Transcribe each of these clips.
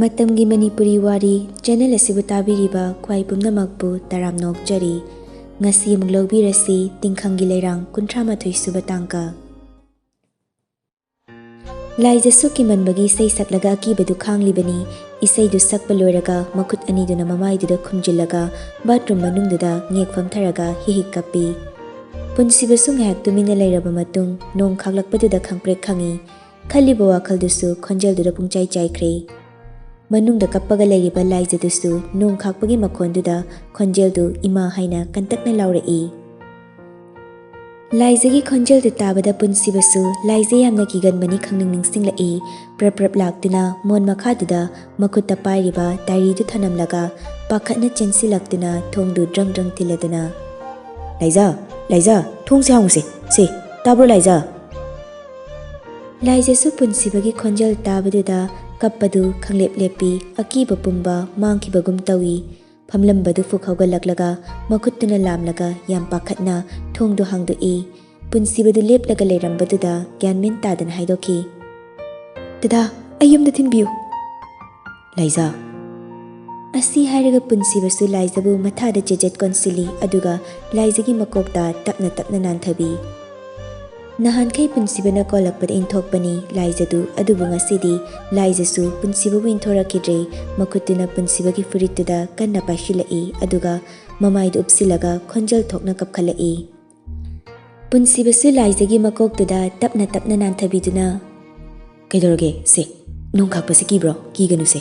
ꯃꯇꯝꯒꯤ ꯃꯅꯤꯄꯨꯔꯤ ꯋꯥꯔꯤ ꯆꯦꯅꯦꯜ ꯑꯁꯤꯕꯨ ꯇꯥꯕꯤꯔꯤꯕ ꯈ꯭ꯋꯥꯏ ꯄꯨꯝꯅꯃꯛꯄꯨ ꯇꯔꯥꯝ ꯅꯣꯛꯆꯔꯤ. ꯉꯁꯤ ꯑꯃꯨꯛ ꯂꯧꯕꯤꯔꯁꯤ ꯇꯤꯡꯈꯪꯒꯤ ꯂꯩꯔꯥꯡ 38 ꯁꯨꯕ ꯇꯥꯡꯀ. ꯂꯥꯏꯖꯁꯨ ꯀꯤꯃꯟꯕꯒꯤ ꯏꯁꯩ ꯁꯛꯂꯒ ꯑꯀꯤꯕꯗꯨ ꯈꯥꯡꯂꯤꯕꯅꯤ. ꯏꯁꯩꯗꯨ ꯁꯛꯄ ꯂꯣꯏꯔꯒ ꯃꯈꯨꯠ ꯑꯅꯤꯗꯨꯅ ꯃꯃꯥꯏꯗꯨꯗ ꯈꯨꯝꯖꯤꯜꯂꯒ ꯕꯥꯊꯔꯨꯝ ꯃꯅꯨꯡꯗꯨꯗ ꯉꯦꯛ ꯐꯝꯊꯔꯒ ꯍꯤꯍꯤꯛ ꯀꯞꯄꯤ. ꯄꯨꯟꯁꯤꯕꯁꯨ ꯉꯥꯏꯍꯥꯛ ꯇꯨꯃꯤꯟꯅ ꯂꯩꯔꯕ ꯃꯇꯨꯡ ꯅꯣꯡ ꯈꯥꯛꯂꯛꯄꯗꯨꯗ ꯈꯪꯄ꯭ꯔꯦꯛ ꯈꯪꯏ. ꯈꯜꯂꯤꯕ ꯋꯥꯈꯜꯗꯨꯁꯨ ꯈꯣꯟꯖꯦꯜꯗꯨꯗ ꯄꯨꯡꯆꯥꯏ ꯆꯥꯏꯈ꯭ꯔꯦ. ꯃꯅꯨꯡꯗ ꯀꯞꯄꯒ ꯂꯩꯔꯤꯕ ꯂꯥꯏꯖꯗꯨꯁꯨ ꯅꯣꯡ ꯈꯥꯛꯄꯒꯤ ꯃꯈꯣꯟꯗꯨꯗ ꯈꯣꯟꯖꯦꯜꯗꯨ ꯏꯃꯥ ꯍꯥꯏꯅ ꯀꯟꯇꯛꯅ ꯂꯥꯎꯔꯛꯏ. ꯂꯥꯏꯖꯒꯤ ꯈꯣꯟꯖꯦꯜꯗꯨ ꯇꯥꯕꯗ ꯄꯨꯟꯁꯤꯕꯁꯨ ꯂꯥꯏꯖ ꯌꯥꯝꯅ ꯀꯤꯒꯟꯕꯅꯤ ꯈꯪꯅꯤꯡ ꯅꯤꯡꯁꯤꯡꯂꯛꯏ. ꯄ꯭ꯔꯞ ꯄ꯭ꯔꯞ ꯂꯥꯛꯇꯨꯅ ꯃꯣꯟ ꯃꯈꯥꯗꯨꯗ ꯃꯈꯨꯠꯇ ꯄꯥꯏꯔꯤꯕ ꯗꯥꯏꯔꯤꯗꯨ ꯊꯅꯝꯂꯒ ꯄꯥꯈꯠꯅ ꯆꯦꯟꯁꯤꯜꯂꯛꯇꯨꯅ ꯊꯣꯡꯗꯨ ꯗ꯭ꯔꯪ ꯗ꯭ꯔꯪ ꯊꯤꯜꯂꯗꯨꯅ ꯂꯥꯏꯖ ꯊꯣꯡꯁꯦ ꯍꯥꯡꯉꯨꯁꯦ ꯁꯦ ꯇꯥꯕ꯭ꯔꯣ ꯂꯥꯏꯖ. ꯂꯥꯏꯖꯁꯨ ꯄꯨꯟꯁꯤꯕꯒꯤ ꯈꯣꯟꯖꯦꯜ ꯇꯥꯕꯗꯨꯗ ꯀꯞꯄꯗꯨ ꯈꯪꯂꯦꯞ ꯂꯦꯞꯄꯤ. ꯑꯀꯤꯕ ꯄꯨꯝꯕ ꯃꯥꯡꯈꯤꯕꯒꯨꯝ ꯇꯧꯏ. ꯐꯝꯂꯝꯕꯗꯨ ꯐꯨꯛ ꯍꯧꯒꯠꯂꯛꯂꯒ ꯃꯈꯨꯠꯇꯨꯅ ꯂꯥꯝꯂꯒ ꯌꯥꯝ ꯄꯥꯈꯠꯅ ꯊꯣꯡꯗꯨ ꯍꯥꯡꯗꯣꯛꯏ. ꯄꯨꯟꯁꯤꯕꯗꯨ ꯂꯦꯞꯂꯒ ꯂꯩꯔꯝꯕꯗꯨꯗ ꯒ꯭ꯌꯥꯟ ꯃꯦꯟ ꯇꯥꯗꯅ ꯍꯥꯏꯗꯣꯛꯈꯤ. ꯗꯗꯥ ꯑꯩ ꯌꯨꯝꯗ ꯊꯤꯟꯕꯤꯌꯨ. ꯂꯥꯏꯖ. ꯑꯁꯤ ꯍꯥꯏꯔꯒ ꯄꯨꯟꯁꯤꯕꯁꯨ ꯂꯥꯏꯖꯕꯨ ꯃꯊꯥꯗ ꯆꯦꯖꯦꯠ ꯀꯣꯟꯁꯤꯜꯂꯤ. ꯑꯗꯨꯒ ꯂꯥꯏꯖꯒꯤ ꯃꯀꯣꯛꯇ ꯇꯞꯅ ꯇꯞꯅ ナꯟꯊꯕꯤ. ꯅꯍꯥꯟꯈꯩ ꯄꯨꯟꯁꯤꯕꯅ ꯀꯣꯜꯂꯛꯄꯗ ꯏꯟꯊꯣꯛꯄꯅꯤ ꯂꯥꯏꯖꯗꯨ. ꯑꯗꯨꯕꯨ ꯉꯁꯤꯗꯤ ꯂꯥꯏꯖꯁꯨ ꯄꯨꯟꯁꯤꯕꯕꯨ ꯏꯟꯊꯣꯔꯛꯈꯤꯗ꯭ꯔꯦ. ꯃꯈꯨꯠꯇꯨꯅ ꯄꯨꯟꯁꯤꯕꯒꯤ ꯐꯨꯔꯤꯠꯇꯨꯗ ꯀꯟꯅ ꯄꯥꯏꯁꯤꯜꯂꯛꯏ. ꯑꯗꯨꯒ ꯃꯃꯥꯏꯗꯨ ꯎꯞꯁꯤꯜꯂꯒ ꯈꯣꯟꯖꯦꯜ ꯊꯣꯛꯅ ꯀꯞꯈꯠꯂꯛꯏ. ꯄꯨꯟꯁꯤꯕꯁꯨ ꯂꯥꯏꯖꯒꯤ ꯃꯀꯣꯛꯇꯨꯗ ꯇꯞꯅ ꯇꯞꯅ ꯅꯥꯟꯊꯕꯤꯗꯨꯅ ꯀꯩꯗꯧꯔꯒꯦ ꯁꯦ ꯅꯣꯡ ꯈꯥꯛꯄꯁꯤ ꯀꯤꯕ꯭ꯔꯣ? ꯀꯤꯒꯅꯨꯁꯦ.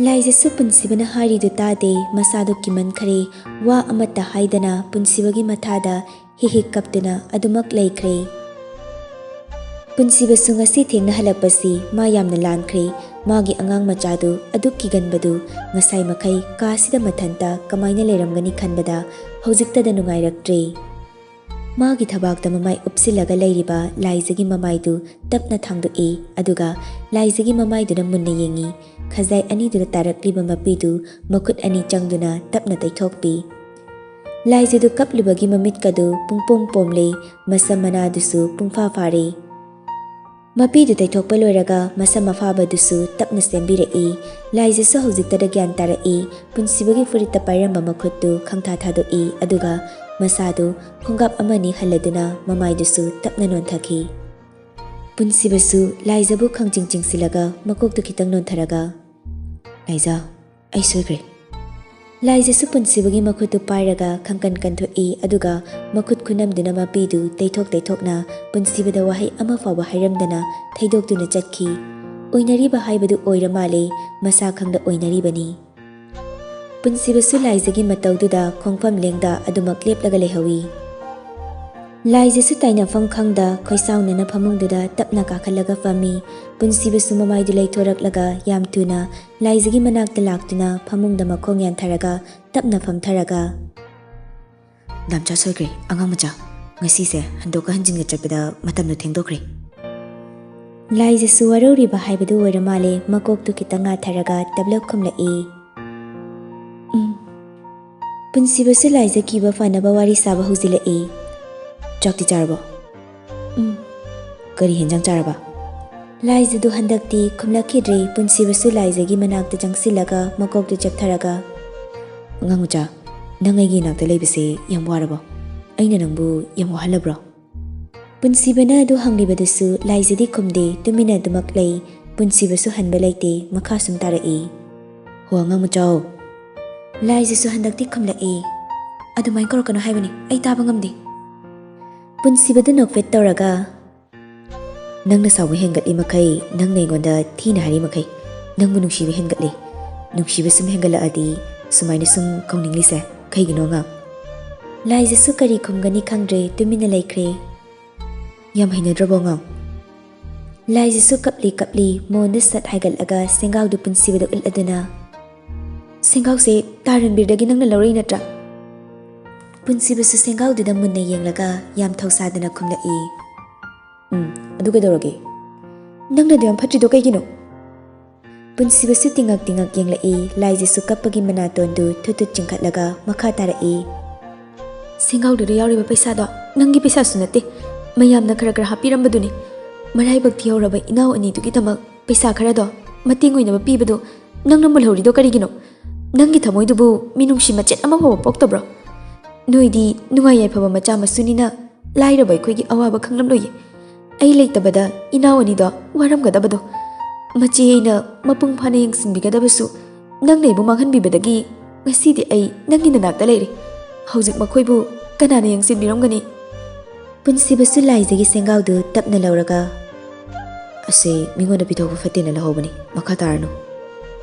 ꯂꯥꯏꯖꯁꯨ ꯄꯨꯟꯁꯤꯕꯅ ꯍꯥꯏꯔꯤꯗꯨ ꯇꯥꯗꯦ. ꯃꯁꯥꯗꯨ ꯀꯤꯃꯟꯈ꯭ꯔꯦ. ꯋꯥ ꯑꯃꯠꯇ ꯍꯥꯏꯗꯅ ꯄꯨꯟꯁꯤꯕꯒꯤ ꯃꯊꯥꯗ ꯍꯤꯍꯤꯛ ꯀꯞꯇꯨꯅ ꯑꯗꯨꯃꯛ ꯂꯩꯈ꯭ꯔꯦ. ꯄꯨꯟꯁꯤꯕꯁꯨ ꯉꯁꯤ ꯊꯦꯡꯅ ꯍꯜꯂꯛꯄꯁꯤ ꯃꯥ ꯌꯥꯝꯅ ꯂꯥꯟꯈ꯭ꯔꯦ. ꯃꯥꯒꯤ ꯑꯉꯥꯡ ꯃꯆꯥꯗꯨ ꯑꯗꯨꯛ ꯀꯤꯒꯟꯕꯗꯨ ꯉꯁꯥꯏ ꯃꯈꯩ ꯀꯥꯁꯤꯗ ꯃꯊꯟꯇ ꯀꯃꯥꯏꯅ ꯂꯩꯔꯝꯒꯅꯤ ꯈꯟꯕꯗ ꯍꯧꯖꯤꯛꯇꯗ ꯅꯨꯡꯉꯥꯏꯔꯛꯇ꯭ꯔꯦ. ꯃꯥꯒꯤ ꯊꯕꯥꯛꯇ ꯃꯃꯥꯏ ꯎꯞꯁꯤꯜꯂꯒ ꯂꯩꯔꯤꯕ ꯂꯥꯏꯖꯒꯤ ꯃꯃꯥꯏꯗꯨ ꯇꯞꯅ ꯊꯥꯡꯗꯣꯛꯏ. ꯑꯗꯨꯒ ꯂꯥꯏꯖꯒꯤ ꯃꯃꯥꯏꯗꯨꯅ ꯃꯨꯟꯅ ꯌꯦꯡꯏ. ꯈꯖꯥꯏ ꯑꯅꯤꯗꯨꯗ ꯇꯥꯔꯛꯂꯤꯕ ꯃꯄꯤꯗꯨ ꯃꯈꯨꯠ ꯑꯅꯤ ꯆꯪꯗꯨꯅ ꯇꯞꯅ ꯇꯩꯊꯣꯛꯄꯤ. ꯂꯥꯏꯖꯗꯨ ꯀꯞꯂꯨꯕꯒꯤ ꯃꯃꯤꯠꯀꯗꯨ ꯄꯨꯡꯄꯣꯝ ꯄꯣꯝꯂꯦ. ꯃꯁꯝ ꯃꯅꯥꯗꯨꯁꯨ ꯄꯨꯡꯐꯥ ꯐꯥꯔꯦ. ꯃꯄꯤꯗꯨ ꯇꯩꯊꯣꯛꯄ ꯂꯣꯏꯔꯒ ꯃꯁꯝ ꯑꯐꯥꯕꯗꯨꯁꯨ ꯇꯞꯅ ꯁꯦꯝꯕꯤꯔꯛꯏ. ꯂꯥꯏꯖꯁꯨ ꯍꯧꯖꯤꯛꯇꯗ ꯒ꯭ꯌꯥꯟ ꯇꯥꯔꯛꯏ. ꯄꯨꯟꯁꯤꯕꯒꯤ ꯐꯨꯔꯤꯠꯇ ꯄꯥꯏꯔꯝꯕ ꯃꯈꯨꯠꯇꯨ ꯈꯪꯊꯥ ꯊꯥꯗꯣꯛꯏ. ꯑꯗꯨꯒ ꯃꯁꯥꯗꯨ ꯈꯣꯡꯀꯥꯞ ꯑꯃꯅꯤ ꯍꯜꯂꯗꯨꯅ ꯃꯃꯥꯏꯗꯨꯁꯨ ꯇꯞꯅ ꯅꯣꯟꯊꯈꯤ. ꯄꯨꯟꯁꯤꯕꯁꯨ ꯂꯥꯏꯖꯕꯨ ꯈꯪꯆꯤꯡ ꯆꯤꯡꯁꯤꯜꯂꯒ ꯃꯀꯣꯛꯇꯨ ꯈꯤꯇꯪ ꯅꯣꯟꯊꯔꯒ ꯂꯥꯏꯖ ꯑꯩ ꯁꯣꯏꯈ꯭ꯔꯦ. ꯂꯥꯏꯖꯁꯨ ꯄꯨꯟꯁꯤꯕꯒꯤ ꯃꯈꯨꯠꯇꯨ ꯄꯥꯏꯔꯒ ꯈꯪꯀꯟ ꯀꯟꯊꯣꯛꯏ. ꯑꯗꯨꯒ ꯃꯈꯨꯠ ꯈꯨꯅꯝꯗꯨꯅ ꯃꯄꯤꯗꯨ ꯇꯩꯊꯣꯛ ꯇꯩꯊꯣꯛꯅ ꯄꯨꯟꯁꯤꯕꯗ ꯋꯥꯍꯩ ꯑꯃ ꯐꯥꯎꯕ ꯍꯥꯏꯔꯝꯗꯅ ꯊꯩꯗꯣꯛꯇꯨꯅ ꯆꯠꯈꯤ. ꯑꯣꯏꯅꯔꯤꯕ ꯍꯥꯏꯕꯗꯨ ꯑꯣꯏꯔ ꯃꯥꯜꯂꯦ. ꯃꯁꯥ ꯈꯪꯗ ꯑꯣꯏꯅꯔꯤꯕꯅꯤ. ꯄꯨꯟꯁꯤꯕꯁꯨ ꯂꯥꯏꯖꯒꯤ ꯃꯇꯧꯗꯨꯗ ꯈꯣꯡꯐꯝ ꯂꯦꯡꯗ ꯑꯗꯨꯃꯛ লেꯞꯂꯒ ꯂꯩꯍꯧꯏ. ꯂꯥꯏꯖꯁꯨ ꯇꯥꯏꯅꯐꯝ ꯈꯪꯗ ꯈꯣꯏꯁꯥꯎꯅꯅ ꯐꯃꯨꯡꯗꯨꯗ ꯇꯞꯅ ꯀꯥꯈꯠꯂꯒ ꯐꯝꯃꯤ. ꯄꯨꯟꯁꯤꯕꯁꯨ ꯃꯃꯥꯏꯗꯨ ꯂꯩꯊꯣꯔꯛꯂꯒ ꯌꯥम ꯊꯨꯅ ꯂꯥꯏꯖꯒꯤ ꯃꯅꯥꯛꯇ ꯂꯥꯛꯇꯨꯅ ꯐꯃꯨꯡꯗ ꯃꯈꯣꯡ ꯌꯥꯟꯊꯔꯒ ꯇꯞꯅ ꯐꯝꯊꯔꯒ ꯅꯥꯝꯆꯥ ꯁꯣꯏꯈ꯭ꯔꯦ ꯑꯉꯥꯡ ꯃꯆꯥ. ꯉꯁꯤꯁꯦ ꯍꯟꯗꯣꯛꯀ ꯍꯟꯖꯤꯟꯒ ꯆꯠꯄꯗ ꯃꯇꯝꯗꯨ ꯊꯦꯡꯗꯣꯛꯈ꯭ꯔꯦ. ꯂꯥꯏꯖꯁꯨ ꯋꯥꯔꯧꯔꯤꯕ ꯍꯥꯏꯕꯗꯨ ꯑꯣꯏꯔ ꯃꯥꯜꯂꯦ. ꯃꯀꯣꯛꯇꯨ ꯈꯤꯇꯪ ꯉꯥꯊꯔꯒ ꯇꯞꯂꯞ ꯈꯨꯝꯂꯛꯏ. ꯄꯨꯟꯁꯤꯕꯁꯨ ꯂꯥꯏꯖ ꯀꯤꯕ ꯐꯅꯕ ꯋꯥꯔꯤ ꯁꯥꯕ ꯍꯧꯖꯤꯜꯂꯛꯏ. ꯆꯥꯛꯇꯤ ꯆꯥꯔꯕꯣ? ꯀꯔꯤ ꯍꯦꯟꯖꯥꯡ ꯆꯥꯔꯕ? ꯂꯥꯏꯖꯗꯨ ꯍꯟꯗꯛꯇꯤ ꯈꯨꯝꯂꯛꯈꯤꯗ꯭ꯔꯦ. ꯄꯨꯟꯁꯤꯕꯁꯨ ꯂꯥꯏꯖꯒꯤ ꯃꯅꯥꯛꯇ ꯆꯪꯁꯤꯜꯂꯒ ꯃꯀꯣꯛꯇꯨ ꯆꯞꯊꯔꯒ ꯑꯉꯥꯡ ꯃꯆꯥ ꯅꯪ ꯑꯩꯒꯤ ꯅꯥꯛꯇ ꯂꯩꯕꯁꯦ ꯌꯥꯝ ꯋꯥꯔꯕꯣ? ꯑꯩꯅ ꯅꯪꯕꯨ ꯌꯥꯝ ꯋꯥꯍꯜꯂꯕ꯭ꯔꯣ? ꯄꯨꯟꯁꯤꯕꯅ ꯑꯗꯨ ꯍꯪꯂꯤꯕꯗꯨꯁꯨ ꯂꯥꯏꯖꯗꯤ ꯈꯨꯝꯗꯦ. ꯇꯨꯃꯤꯟꯅ ꯑꯗꯨꯃꯛ ꯂꯩ. ꯄꯨꯟꯁꯤꯕꯁꯨ ꯍꯟꯕ ꯂꯩꯇꯦ. ꯃꯈꯥ ꯁꯨꯝ ꯇꯥꯔꯛꯏ. ꯍꯣ ꯑꯉꯥꯡ ꯃꯆꯥ. ꯂꯥꯏꯖꯁꯨ ꯍꯟꯗꯛꯇꯤ ꯈꯨꯝꯂꯛꯏ. ꯑꯗꯨꯃꯥꯏꯅ ꯀꯧꯔꯛꯀꯅꯣ ꯍꯥꯏꯕꯅꯤ ꯑꯩ ꯇꯥꯕ ꯉꯝꯗꯦ. ꯄꯨꯟꯁꯤꯕꯗꯨ ꯅꯣꯛꯐꯦꯠ ꯇꯧꯔꯒ ꯅꯪꯅ ꯁꯥꯎꯕ ꯍꯦꯟꯒꯠꯂꯤ ꯃꯈꯩ ꯅꯪꯅ ꯑꯩꯉꯣꯟꯗ ꯊꯤꯅ ꯍꯥꯏꯔꯤ ꯃꯈꯩ ꯅꯪꯕꯨ ꯅꯨꯡꯁꯤꯕ ꯍꯦꯟꯒꯠꯂꯤ. ꯅꯨꯡꯁꯤꯕ ꯁꯨꯝ ꯍꯦꯟꯒꯠꯂꯛꯑꯗꯤ ꯁꯨꯃꯥꯏꯅ ꯁꯨꯝ ꯀꯧꯅꯤꯡꯂꯤꯁꯦ ꯀꯩꯒꯤꯅꯣ ꯑꯉꯥꯡ? ꯂꯥꯏꯖꯁꯨ ꯀꯔꯤ ꯈꯨꯝꯒꯅꯤ ꯈꯪꯗ꯭ꯔꯦ. ꯇꯨꯃꯤꯟꯅ ꯂꯩꯈ꯭ꯔꯦ. ꯌꯥꯝ ꯍꯩꯅꯗ꯭ꯔꯕꯣ ꯑꯉꯥꯡ? ꯂꯥꯏꯖꯁꯨ ꯀꯞꯂꯤ ꯃꯣꯟꯗ ꯁꯠ ꯍꯥꯏꯒꯠꯂꯒ ꯁꯦꯡꯒꯥꯎꯗꯨ ꯄꯨꯟꯁꯤꯕꯗ ꯎꯠꯂꯗꯨꯅ ꯁꯦꯡꯒꯥꯎꯁꯦ ꯇꯥꯔꯟꯕꯤꯔꯗꯒꯤ ꯅꯪꯅ ꯂꯧꯔꯛꯏ ꯅꯠꯇ꯭ꯔꯥ? ꯄꯨꯟꯁꯤꯕꯁꯨ ꯁꯦꯡꯒꯥꯎꯗꯨꯗ ꯃꯨꯟꯅ ꯌꯦꯡꯂꯒ ꯌꯥꯝ ꯊꯧꯁꯥꯗꯅ ꯈꯨꯝꯂꯛꯏ. ꯑꯗꯨ ꯀꯩꯗꯧꯔꯒꯦ? ꯅꯪꯅꯗꯤ ꯌꯥꯝ ꯐꯠꯇ꯭ꯔꯤꯗꯣ ꯀꯩꯒꯤꯅꯣ? ꯄꯨꯟꯁꯤꯕꯁꯨ ꯇꯤꯡꯉꯛ ꯇꯤꯡꯉꯛ ꯌꯦꯡꯂꯛꯏ. ꯂꯥꯏꯖꯁꯨ ꯀꯞꯄꯒꯤ ꯃꯅꯥꯇꯣꯟꯗꯨ ꯊꯨꯠ ꯊꯨꯠ ꯆꯤꯡꯈꯠꯂꯒ ꯃꯈꯥ ꯇꯥꯔꯛꯏ. ꯁꯦꯡꯒꯥꯎꯗꯨꯗ ꯌꯥꯎꯔꯤꯕ ꯄꯩꯁꯥꯗꯣ ꯅꯪꯒꯤ ꯄꯩꯁꯥꯁꯨ ꯅꯠꯇꯦ. ꯃꯌꯥꯝꯅ ꯈꯔ ꯈꯔ ꯍꯥꯞꯄꯤꯔꯝꯕꯗꯨꯅꯤ. ꯃꯔꯥꯏꯕꯛ ꯊꯤꯍꯧꯔꯕ ꯏꯅꯥꯎ ꯑꯅꯤꯗꯨꯒꯤꯗꯃꯛ ꯄꯩꯁꯥ ꯈꯔꯗꯣ ꯃꯇꯦꯡ ꯑꯣꯏꯅꯕ ꯄꯤꯕꯗꯣ ꯅꯪꯅ ꯃꯨꯜꯍꯧꯔꯤꯗꯣ ꯀꯔꯤꯒꯤꯅꯣ? ꯅꯪꯒꯤ ꯊꯃꯣꯏꯗꯨꯕꯨ ꯃꯤꯅꯨꯡꯁꯤ ꯃꯆꯦꯠ ꯑꯃ ꯐꯥꯎꯕ ꯄꯣꯛꯇꯕ꯭ꯔꯣ? ꯅꯣꯏꯗꯤ ꯅꯨꯡꯉꯥꯏ ꯌꯥꯏꯐꯕ ꯃꯆꯥ ꯃꯁꯨꯅꯤꯅ ꯂꯥꯏꯔꯕ ꯑꯩꯈꯣꯏꯒꯤ ꯑꯋꯥꯕ ꯈꯪꯂꯝꯂꯣꯏꯌꯦ꯫ ꯑꯩ ꯂꯩꯇꯕꯗ ꯏꯅꯥꯎ ꯑꯅꯤꯗꯣ ꯋꯥꯔꯝꯒꯗꯕꯗꯣ, ꯃꯆꯦ ꯑꯩꯅ ꯃꯄꯨꯡ ꯐꯥꯅ ꯌꯦꯡꯁꯤꯟꯕꯤꯒꯗꯕꯁꯨ ꯅꯪꯅ ꯑꯩꯕꯨ ꯃꯥꯡꯍꯟꯕꯤꯕꯗꯒꯤ ꯉꯁꯤꯗꯤ ꯑꯩ ꯅꯪꯒꯤ ꯅꯅꯥꯛꯇ ꯂꯩꯔꯤ꯫ ꯍꯧꯖꯤꯛ ꯃꯈꯣꯏꯕꯨ ꯀꯅꯥꯅ ꯌꯦꯡꯁꯤꯟꯕꯤꯔꯝꯒꯅꯤ? ꯄꯨꯟꯁꯤꯕꯁꯨ ꯂꯥꯏꯖꯒꯤ ꯁꯦꯡꯒꯥꯎꯗꯨ ꯇꯞꯅ ꯂꯧꯔꯒ, ꯑꯁꯤ ꯃꯤꯉꯣꯟꯗ ꯄꯤꯊꯣꯛꯄ ꯐꯠꯇꯦꯅ ꯂꯧꯍꯧꯕꯅꯤ, ꯃꯈꯥ ꯇꯥꯔꯅꯨ꯫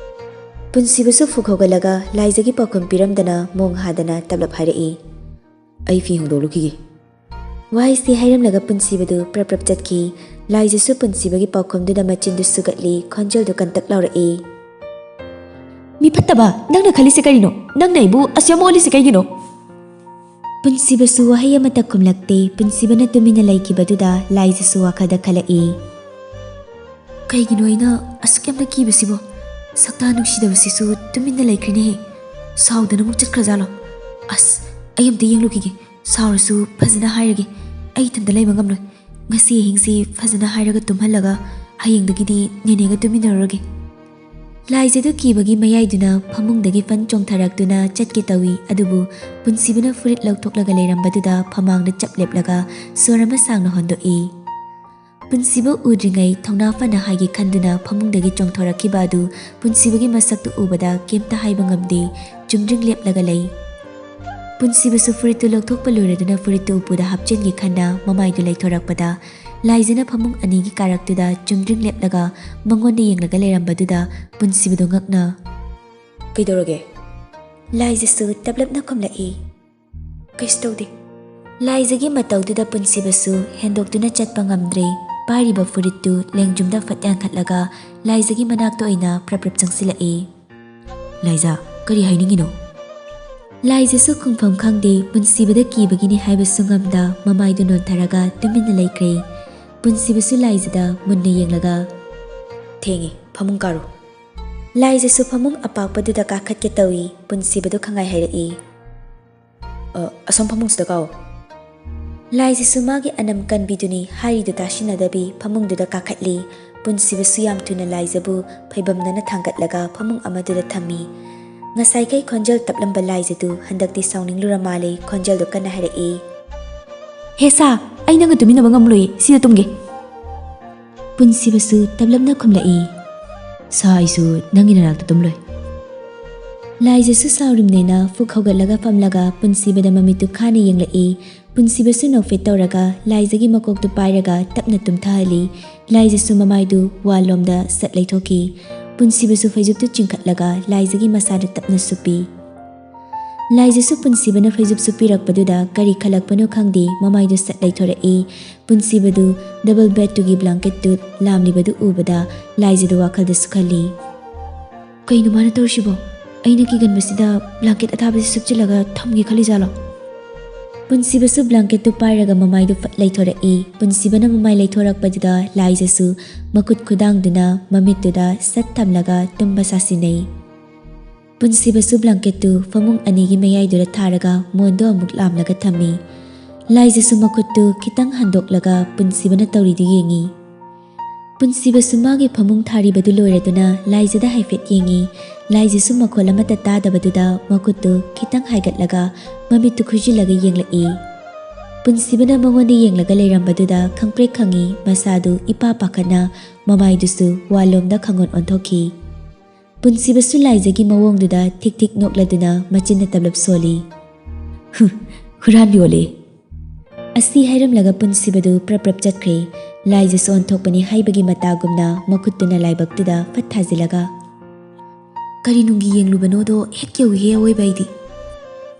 ꯄꯨꯟꯁꯤꯕꯁꯨ ꯐꯨꯛ ꯍꯧꯒꯠꯂꯒ ꯂꯥꯏꯖꯒꯤ ꯄꯥꯎꯈꯨꯝ ꯄꯤꯔꯝꯗꯅ ꯃꯣꯡ ꯍꯥꯗꯅ ꯇꯞꯂꯞ ꯍꯥꯏꯔꯛꯏ, ꯑꯩ ꯐꯤ ꯍꯣꯡꯗꯣꯛꯂꯨꯈꯤꯒꯦ꯫ ꯋꯥꯍꯩꯁꯤ ꯍꯥꯏꯔꯝꯂꯒ ꯄꯨꯟꯁꯤꯕꯗꯨ ꯄ꯭ꯔꯞ ꯄ꯭ꯔꯞ ꯆꯠꯈꯤ꯫ ꯂꯥꯏꯖꯁꯨ ꯄꯨꯟꯁꯤꯕꯒꯤ ꯄꯥꯎꯈꯨꯝꯗꯨꯗ ꯃꯆꯤꯟꯗꯨ ꯁꯨꯒꯠꯂꯤ, ꯈꯣꯟꯖꯦꯜꯗꯨ ꯀꯟꯇꯛ ꯂꯥꯎꯔꯛꯏ, ꯃꯤ ꯐꯠꯇꯕ, ꯅꯪꯅ ꯈꯜꯂꯤꯁꯦ ꯀꯔꯤꯅꯣ? ꯅꯪꯅ ꯑꯩꯕꯨ ꯑꯁꯨꯌꯥꯝ ꯑꯣꯜꯂꯤꯁꯦ ꯀꯩꯒꯤꯅꯣ? ꯄꯨꯟꯁꯤꯕꯁꯨ ꯋꯥꯍꯩ ꯑꯃꯠꯇ ꯈꯨꯝꯂꯛꯇꯦ꯫ ꯄꯨꯟꯁꯤꯕꯅ ꯇꯨꯃꯤꯟꯅ ꯂꯩꯈꯤꯕꯗꯨꯗ ꯂꯥꯏꯖꯁꯨ ꯋꯥꯈꯜꯗ ꯈꯜꯂꯛꯏ, ꯀꯩꯒꯤꯅꯣ ꯑꯩꯅ ꯑꯁꯨꯛ ꯌꯥꯝꯅ ꯀꯤꯕꯁꯤꯕꯣ? ꯁꯛꯇꯥ ꯅꯨꯡꯁꯤꯗꯕꯁꯤꯁꯨ ꯇꯨꯃꯤꯟꯅ ꯂꯩꯈ꯭ꯔꯦꯅꯦꯍꯦ꯫ ꯁꯥꯎꯗꯅ ꯑꯃꯨꯛ ꯆꯠꯈ꯭ꯔꯖꯥꯠꯂꯣ? ꯑꯁ, ꯑꯩ ꯑꯝꯇ ꯌꯦꯡꯂꯨꯈꯤꯒꯦ꯫ ꯁꯥꯎꯔꯁꯨ ꯐꯖꯅ ꯍꯥꯏꯔꯒꯦ, ꯑꯩ ꯏꯊꯟꯇ ꯂꯩꯕ ꯉꯝꯂꯣꯏ꯫ ꯉꯁꯤ ꯑꯍꯤꯡꯁꯤ ꯐꯖꯅ ꯍꯥꯏꯔꯒ ꯇꯨꯝꯍꯜꯂꯒ ꯍꯌꯦꯡꯗꯒꯤꯗꯤ ꯅꯦꯅꯦꯒ ꯇꯨꯃꯤꯟꯅꯔꯨꯔꯒꯦ꯫ ꯂꯥꯏꯖꯗꯨ ꯀꯤꯕꯒꯤ ꯃꯌꯥꯏꯗꯨꯅ ꯐꯃꯨꯡꯗꯒꯤ ꯐꯟ ꯆꯣꯡꯊꯔꯛꯇꯨꯅ ꯆꯠꯀꯦ ꯇꯧꯏ, ꯑꯗꯨꯕꯨ ꯄꯨꯟꯁꯤꯕꯅ ꯐꯨꯔꯤꯠ ꯂꯧꯊꯣꯛꯂꯒ ꯂꯩꯔꯝꯕꯗꯨꯗ ꯐꯃꯥꯡꯗ ꯆꯞ ꯂꯦꯞꯂꯒ ꯁꯣꯔ ꯑꯃ ꯁꯥꯡꯅ ꯍꯣꯟꯗꯣꯛꯏ꯫ ꯄꯨꯟꯁꯤꯕ ꯎꯗ꯭ꯔꯤꯉꯩ ꯊꯧꯅꯥ ꯐꯅ ꯍꯥꯏꯒꯦ ꯈꯟꯗꯨꯅ ꯐꯃꯨꯡꯗꯒꯤ ꯆꯣꯡꯊꯣꯔꯛꯈꯤꯕ ꯑꯗꯨ ꯄꯨꯟꯁꯤꯕꯒꯤ ꯃꯁꯛꯇꯨ ꯎꯕꯗ ꯀꯩꯝꯇ ꯍꯥꯏꯕ ꯉꯝꯗꯦ, ꯆꯨꯝꯗ꯭ꯔꯤꯡ ꯂꯦꯞꯂꯒ ꯂꯩ꯫ ꯄꯨꯟꯁꯤꯕꯁꯨ ꯐꯨꯔꯤꯠꯇꯨ ꯂꯧꯊꯣꯛꯄ ꯂꯣꯏꯔꯗꯨꯅ ꯐꯨꯔꯤꯠꯇꯨ ꯎꯄꯨꯗ ꯍꯥꯞꯆꯤꯟꯒꯦ ꯈꯟꯅ ꯃꯃꯥꯏꯗꯨ ꯂꯩꯊꯣꯔꯛꯄꯗ ꯂꯥꯏꯖꯅ ꯐꯃꯨꯡ ꯑꯅꯤꯒꯤ ꯀꯥꯔꯛꯇꯨꯗ ꯆꯨꯝꯗ꯭ꯔꯤꯡ ꯂꯦꯞꯂꯒ ꯃꯉꯣꯟꯗ ꯌꯦꯡꯂꯒ ꯂꯩꯔꯝꯕꯗꯨꯗ ꯄꯨꯟꯁꯤꯕꯗꯨ ꯉꯛꯅ, ꯀꯩꯗꯧꯔꯒꯦ? ꯂꯥꯏꯖꯁꯨ ꯇꯞꯂꯞꯅ ꯈꯨꯝꯂꯛꯏ, ꯀꯩꯁꯨ ꯇꯧꯗꯦ꯫ ꯂꯥꯏꯖꯒꯤ ꯃꯇꯧꯗꯨꯗ ꯄꯨꯟꯁꯤꯕꯁꯨ ꯍꯦꯟꯗꯣꯛꯇꯨꯅ ꯆꯠꯄ ꯉꯝꯗ꯭ꯔꯦ꯫ ꯄꯥꯏꯔꯤꯕ ꯐꯨꯔꯤꯠꯇꯨ ꯂꯦꯡꯖꯨꯝꯗ ꯐꯠ ꯌꯥꯟꯈꯠꯂꯒ ꯂꯥꯏꯖꯒꯤ ꯃꯅꯥꯛꯇ ꯑꯣꯏꯅ ꯄ꯭ꯔꯞ ꯄ꯭ꯔꯞ ꯆꯪꯁꯤꯜꯂꯛꯏ꯫ ꯂꯥꯏꯖ, ꯀꯔꯤ ꯍꯥꯏꯅꯤꯡꯉꯤꯅꯣ? ꯂꯥꯏꯖꯁꯨ ꯈꯨꯝꯐꯝ ꯈꯪꯗꯦ, ꯄꯨꯟꯁꯤꯕꯗ ꯀꯤꯕꯒꯤꯅꯤ ꯍꯥꯏꯕꯁꯨ ꯉꯝꯗ ꯃꯃꯥꯏꯗꯨ ꯅꯣꯟꯊꯔꯒ ꯇꯨꯃꯤꯟꯅ ꯂꯩꯈ꯭ꯔꯦ꯫ ꯄꯨꯟꯁꯤꯕꯁꯨ ꯂꯥꯏꯖꯗ ꯃꯨꯟꯅ ꯌꯦꯡꯂꯒ, ꯊꯦꯡꯉꯦ, ꯐꯃꯨꯡ ꯀꯥꯔꯣ꯫ ꯂꯥꯏꯖꯁꯨ ꯐꯃꯨꯡ ꯑꯄꯥꯛꯄꯗꯨꯗ ꯀꯥꯈꯠꯀꯦ ꯇꯧꯏ꯫ ꯄꯨꯟꯁꯤꯕꯗꯨ ꯈꯪꯉꯥꯏ ꯍꯥꯏꯔꯛꯏ, ꯑꯁꯣꯝ ꯐꯃꯨꯡꯁꯤꯗ ꯀꯥꯎ꯫ ꯂꯥꯏꯖꯁꯨ ꯃꯥꯒꯤ ꯑꯅꯝ ꯀꯟꯕꯤꯗꯨꯅꯤ ꯍꯥꯏꯔꯤꯗꯨ ꯇꯥꯁꯤꯟꯅꯗꯕꯤ ꯐꯃꯨꯡꯗꯨꯗ ꯀꯥꯈꯠꯂꯤ꯫ ꯄꯨꯟꯁꯤꯕꯁꯨ ꯌꯥꯝ ꯊꯨꯅ ꯂꯥꯏꯖꯕꯨ ꯐꯩꯕꯝꯅꯅ ꯊꯥꯡꯒꯠꯂꯒ ꯐꯃꯨꯡ ꯑꯃꯗꯨꯗ ꯊꯝꯃꯤ꯫ ꯉꯁꯥꯏꯈꯩ ꯈꯣꯟꯖꯦꯜ ꯇꯞꯂꯝꯕ ꯂꯥꯏꯖꯗꯨ ꯍꯟꯗꯛꯇꯤ ꯁꯥꯎꯅꯤꯡꯂꯨꯔ ꯃꯥꯜꯂꯦ꯫ ꯈꯣꯟꯖꯦꯜꯗꯨ ꯀꯟꯅ ꯍꯥꯏꯔꯛꯏ, ꯍꯦ ꯁꯥ, ꯑꯩ ꯅꯪꯒ ꯇꯨꯃꯤꯟꯅꯕ ꯉꯝꯂꯣꯏꯌꯦ, ꯁꯤꯗ ꯇꯨꯝꯒꯦ꯫ ꯄꯨꯟꯁꯤꯕꯁꯨ ꯇꯞꯂꯞꯅ ꯈꯨꯝꯂꯛꯏ, ꯁꯥ, ꯑꯩꯁꯨ ꯅꯪꯒꯤ ꯅꯅꯥꯛꯇ ꯇꯨꯝꯂꯣꯏ꯫ ꯂꯥꯏꯖꯁꯨ ꯁꯥꯎꯔꯤꯝꯅꯦꯅ ꯐꯨꯛ ꯍꯧꯒꯠꯂꯒ ꯐꯝꯂꯒ ꯄꯨꯟꯁꯤꯕꯗ ꯃꯃꯤꯠꯇꯨ ꯈꯥꯅ ꯌꯦꯡꯂꯛꯏ꯫ ꯄꯨꯟꯁꯤꯕꯁꯨ ꯅꯣꯛꯐꯦꯠ ꯇꯧꯔꯒ ꯂꯥꯏꯖꯒꯤ ꯃꯀꯣꯛꯇꯨ ꯄꯥꯏꯔꯒ ꯇꯞꯅ ꯇꯨꯝꯊꯍꯜꯂꯤ꯫ ꯂꯥꯏꯖꯁꯨ ꯃꯃꯥꯏꯗꯨ ꯋꯥꯜꯂꯣꯝꯗ ꯁꯠ ꯂꯩꯊꯣꯛꯈꯤ꯫ ꯄꯨꯟꯁꯤꯕꯁꯨ ꯐꯩꯖꯨꯞꯇꯨ ꯆꯤꯡꯈꯠꯂꯒ ꯂꯥꯏꯖꯒꯤ ꯃꯁꯥꯗ ꯇꯞꯅ ꯁꯨꯞꯄꯤ꯫ ꯂꯥꯏꯖꯁꯨ ꯄꯨꯟꯁꯤꯕꯅ ꯐꯩꯖꯨꯞ ꯁꯨꯞꯄꯤꯔꯛꯄꯗꯨꯗ ꯀꯔꯤ ꯈꯜꯂꯛꯄꯅꯣ ꯈꯪꯗꯦ, ꯃꯃꯥꯏꯗꯨ ꯁꯠ ꯂꯩꯊꯣꯔꯛꯏ꯫ ꯄꯨꯟꯁꯤꯕꯗꯨ ꯗꯕꯜ ꯕꯦꯗꯇꯨꯒꯤ ꯕ꯭ꯂꯥꯡꯀꯦꯠꯇꯨ ꯂꯥꯝꯂꯤꯕꯗꯨ ꯎꯕꯗ ꯂꯥꯏꯖꯗꯨ ꯋꯥꯈꯜꯗꯁꯨ ꯈꯜꯂꯤ, ꯀꯩꯅꯣ ꯃꯥꯅ ꯇꯧꯔꯤꯁꯤꯕꯣ? ꯑꯩꯅ ꯀꯤꯒꯟꯕꯁꯤꯗ ꯕ꯭ꯂꯥꯡꯀꯦꯠ ꯑꯊꯥꯕꯁꯤ ꯁꯨꯞꯆꯤꯜꯂꯒ ꯊꯝꯒꯦ ꯈꯜꯂꯤꯖꯥꯠꯂꯣ? ꯄꯨꯟꯁꯤꯕꯁꯨ ꯕ꯭ꯂꯥꯡꯀꯦꯠꯇꯨ ꯄꯥꯏꯔꯒ ꯃꯃꯥꯏꯗꯨ ꯐꯠ ꯂꯩꯊꯣꯔꯛꯏ꯫ ꯄꯨꯟꯁꯤꯕꯅ ꯃꯃꯥꯏ ꯂꯩꯊꯣꯔꯛꯄꯗꯨꯗ ꯂꯥꯏꯖꯁꯨ ꯃꯈꯨꯠ ꯈꯨꯗꯥꯡꯗꯨꯅ ꯃꯃꯤꯠꯇꯨꯗ ꯁꯠ ꯊꯝꯂꯒ ꯇꯨꯝꯕ ꯁꯥꯁꯤꯟꯅꯩ꯫ ꯄꯨꯟꯁꯤꯕꯁꯨ ꯕ꯭ꯂꯥꯡꯀꯦꯠꯇꯨ ꯐꯃꯨꯡ ꯑꯅꯤꯒꯤ ꯃꯌꯥꯏꯗꯨꯗ ꯊꯥꯔꯒ ꯃꯣꯟꯗꯣ ꯑꯃꯨꯛ ꯂꯥꯝꯂꯒ ꯊꯝꯃꯤ꯫ ꯂꯥꯏꯖꯁꯨ ꯃꯈꯨꯠꯇꯨ ꯈꯤꯇꯪ ꯍꯟꯗꯣꯛꯂꯒ ꯄꯨꯟꯁꯤꯕꯅ ꯇꯧꯔꯤꯗꯨ ꯌꯦꯡꯉꯤ꯫ ꯄꯨꯟꯁꯤꯕꯁꯨ ꯃꯥꯒꯤ ꯐꯃꯨꯡ ꯊꯥꯔꯤꯕꯗꯨ ꯂꯣꯏꯔꯗꯨꯅ ꯂꯥꯏꯖꯗ ꯍꯥꯏꯐꯦꯠ ꯌꯦꯡꯉꯤ꯫ ꯂꯥꯏꯖꯁꯨ ꯃꯈꯣꯜ ꯑꯃꯠꯇ ꯇꯥꯗꯕꯗꯨꯗ ꯃꯈꯨꯠꯇꯨ ꯈꯤꯇꯪ ꯍꯥꯏꯒꯠꯂꯒ ꯃꯃꯤꯠꯇꯨ ꯈꯨꯏꯖꯤꯜꯂꯒ ꯌꯦꯡꯂꯛꯏ꯫ ꯄꯨꯟꯁꯤꯕꯅ ꯃꯉꯣꯟꯗ ꯌꯦꯡꯂꯒ ꯂꯩꯔꯝꯕꯗꯨꯗ ꯈꯪꯄ꯭ꯔꯦꯛ ꯈꯪꯉꯤ, ꯃꯁꯥꯗꯨ ꯏꯄꯥ ꯄꯥꯈꯠꯅ ꯃꯃꯥꯏꯗꯨꯁꯨ ꯋꯥꯜꯂꯣꯝꯗ ꯈꯪꯒꯣꯟ ꯑꯣꯟꯊꯣꯛꯈꯤ꯫ ꯄꯨꯟꯁꯤꯕꯁꯨ ꯂꯥꯏꯖꯒꯤ ꯃꯑꯣꯡꯗꯨꯗ ꯊꯤꯛ ꯊꯤꯛ ꯅꯣꯛꯂꯗꯨꯅ ꯃꯆꯤꯟꯅ ꯇꯞꯂꯞ ꯁꯣꯜꯂꯤ, ꯍꯨꯔꯥꯟꯕꯤ ꯑꯣꯜꯂꯦ꯫ ꯑꯁꯤ ꯍꯥꯏꯔꯝꯂꯒ ꯄꯨꯟꯁꯤꯕꯗꯨ ꯄ꯭ꯔꯞ ꯄ꯭ꯔꯞ ꯆꯠꯈ꯭ꯔꯦ꯫ ꯂꯥꯏꯖꯁꯨ ꯑꯣꯟꯊꯣꯛꯄꯅꯤ ꯍꯥꯏꯕꯒꯤ ꯃꯇꯥꯒꯨꯝꯅ ꯃꯈꯨꯠꯇꯨꯅ ꯂꯥꯏꯕꯛꯇꯨꯗ ꯐꯠ ꯊꯥꯖꯤꯜꯂꯒ, ꯀꯔꯤ ꯅꯨꯡꯒꯤ ꯌꯦꯡꯂꯨꯕꯅꯣꯗꯣ ꯍꯦꯛ ꯌꯧꯏꯍꯦ ꯑꯋꯣꯏꯕ ꯑꯩꯗꯤ꯫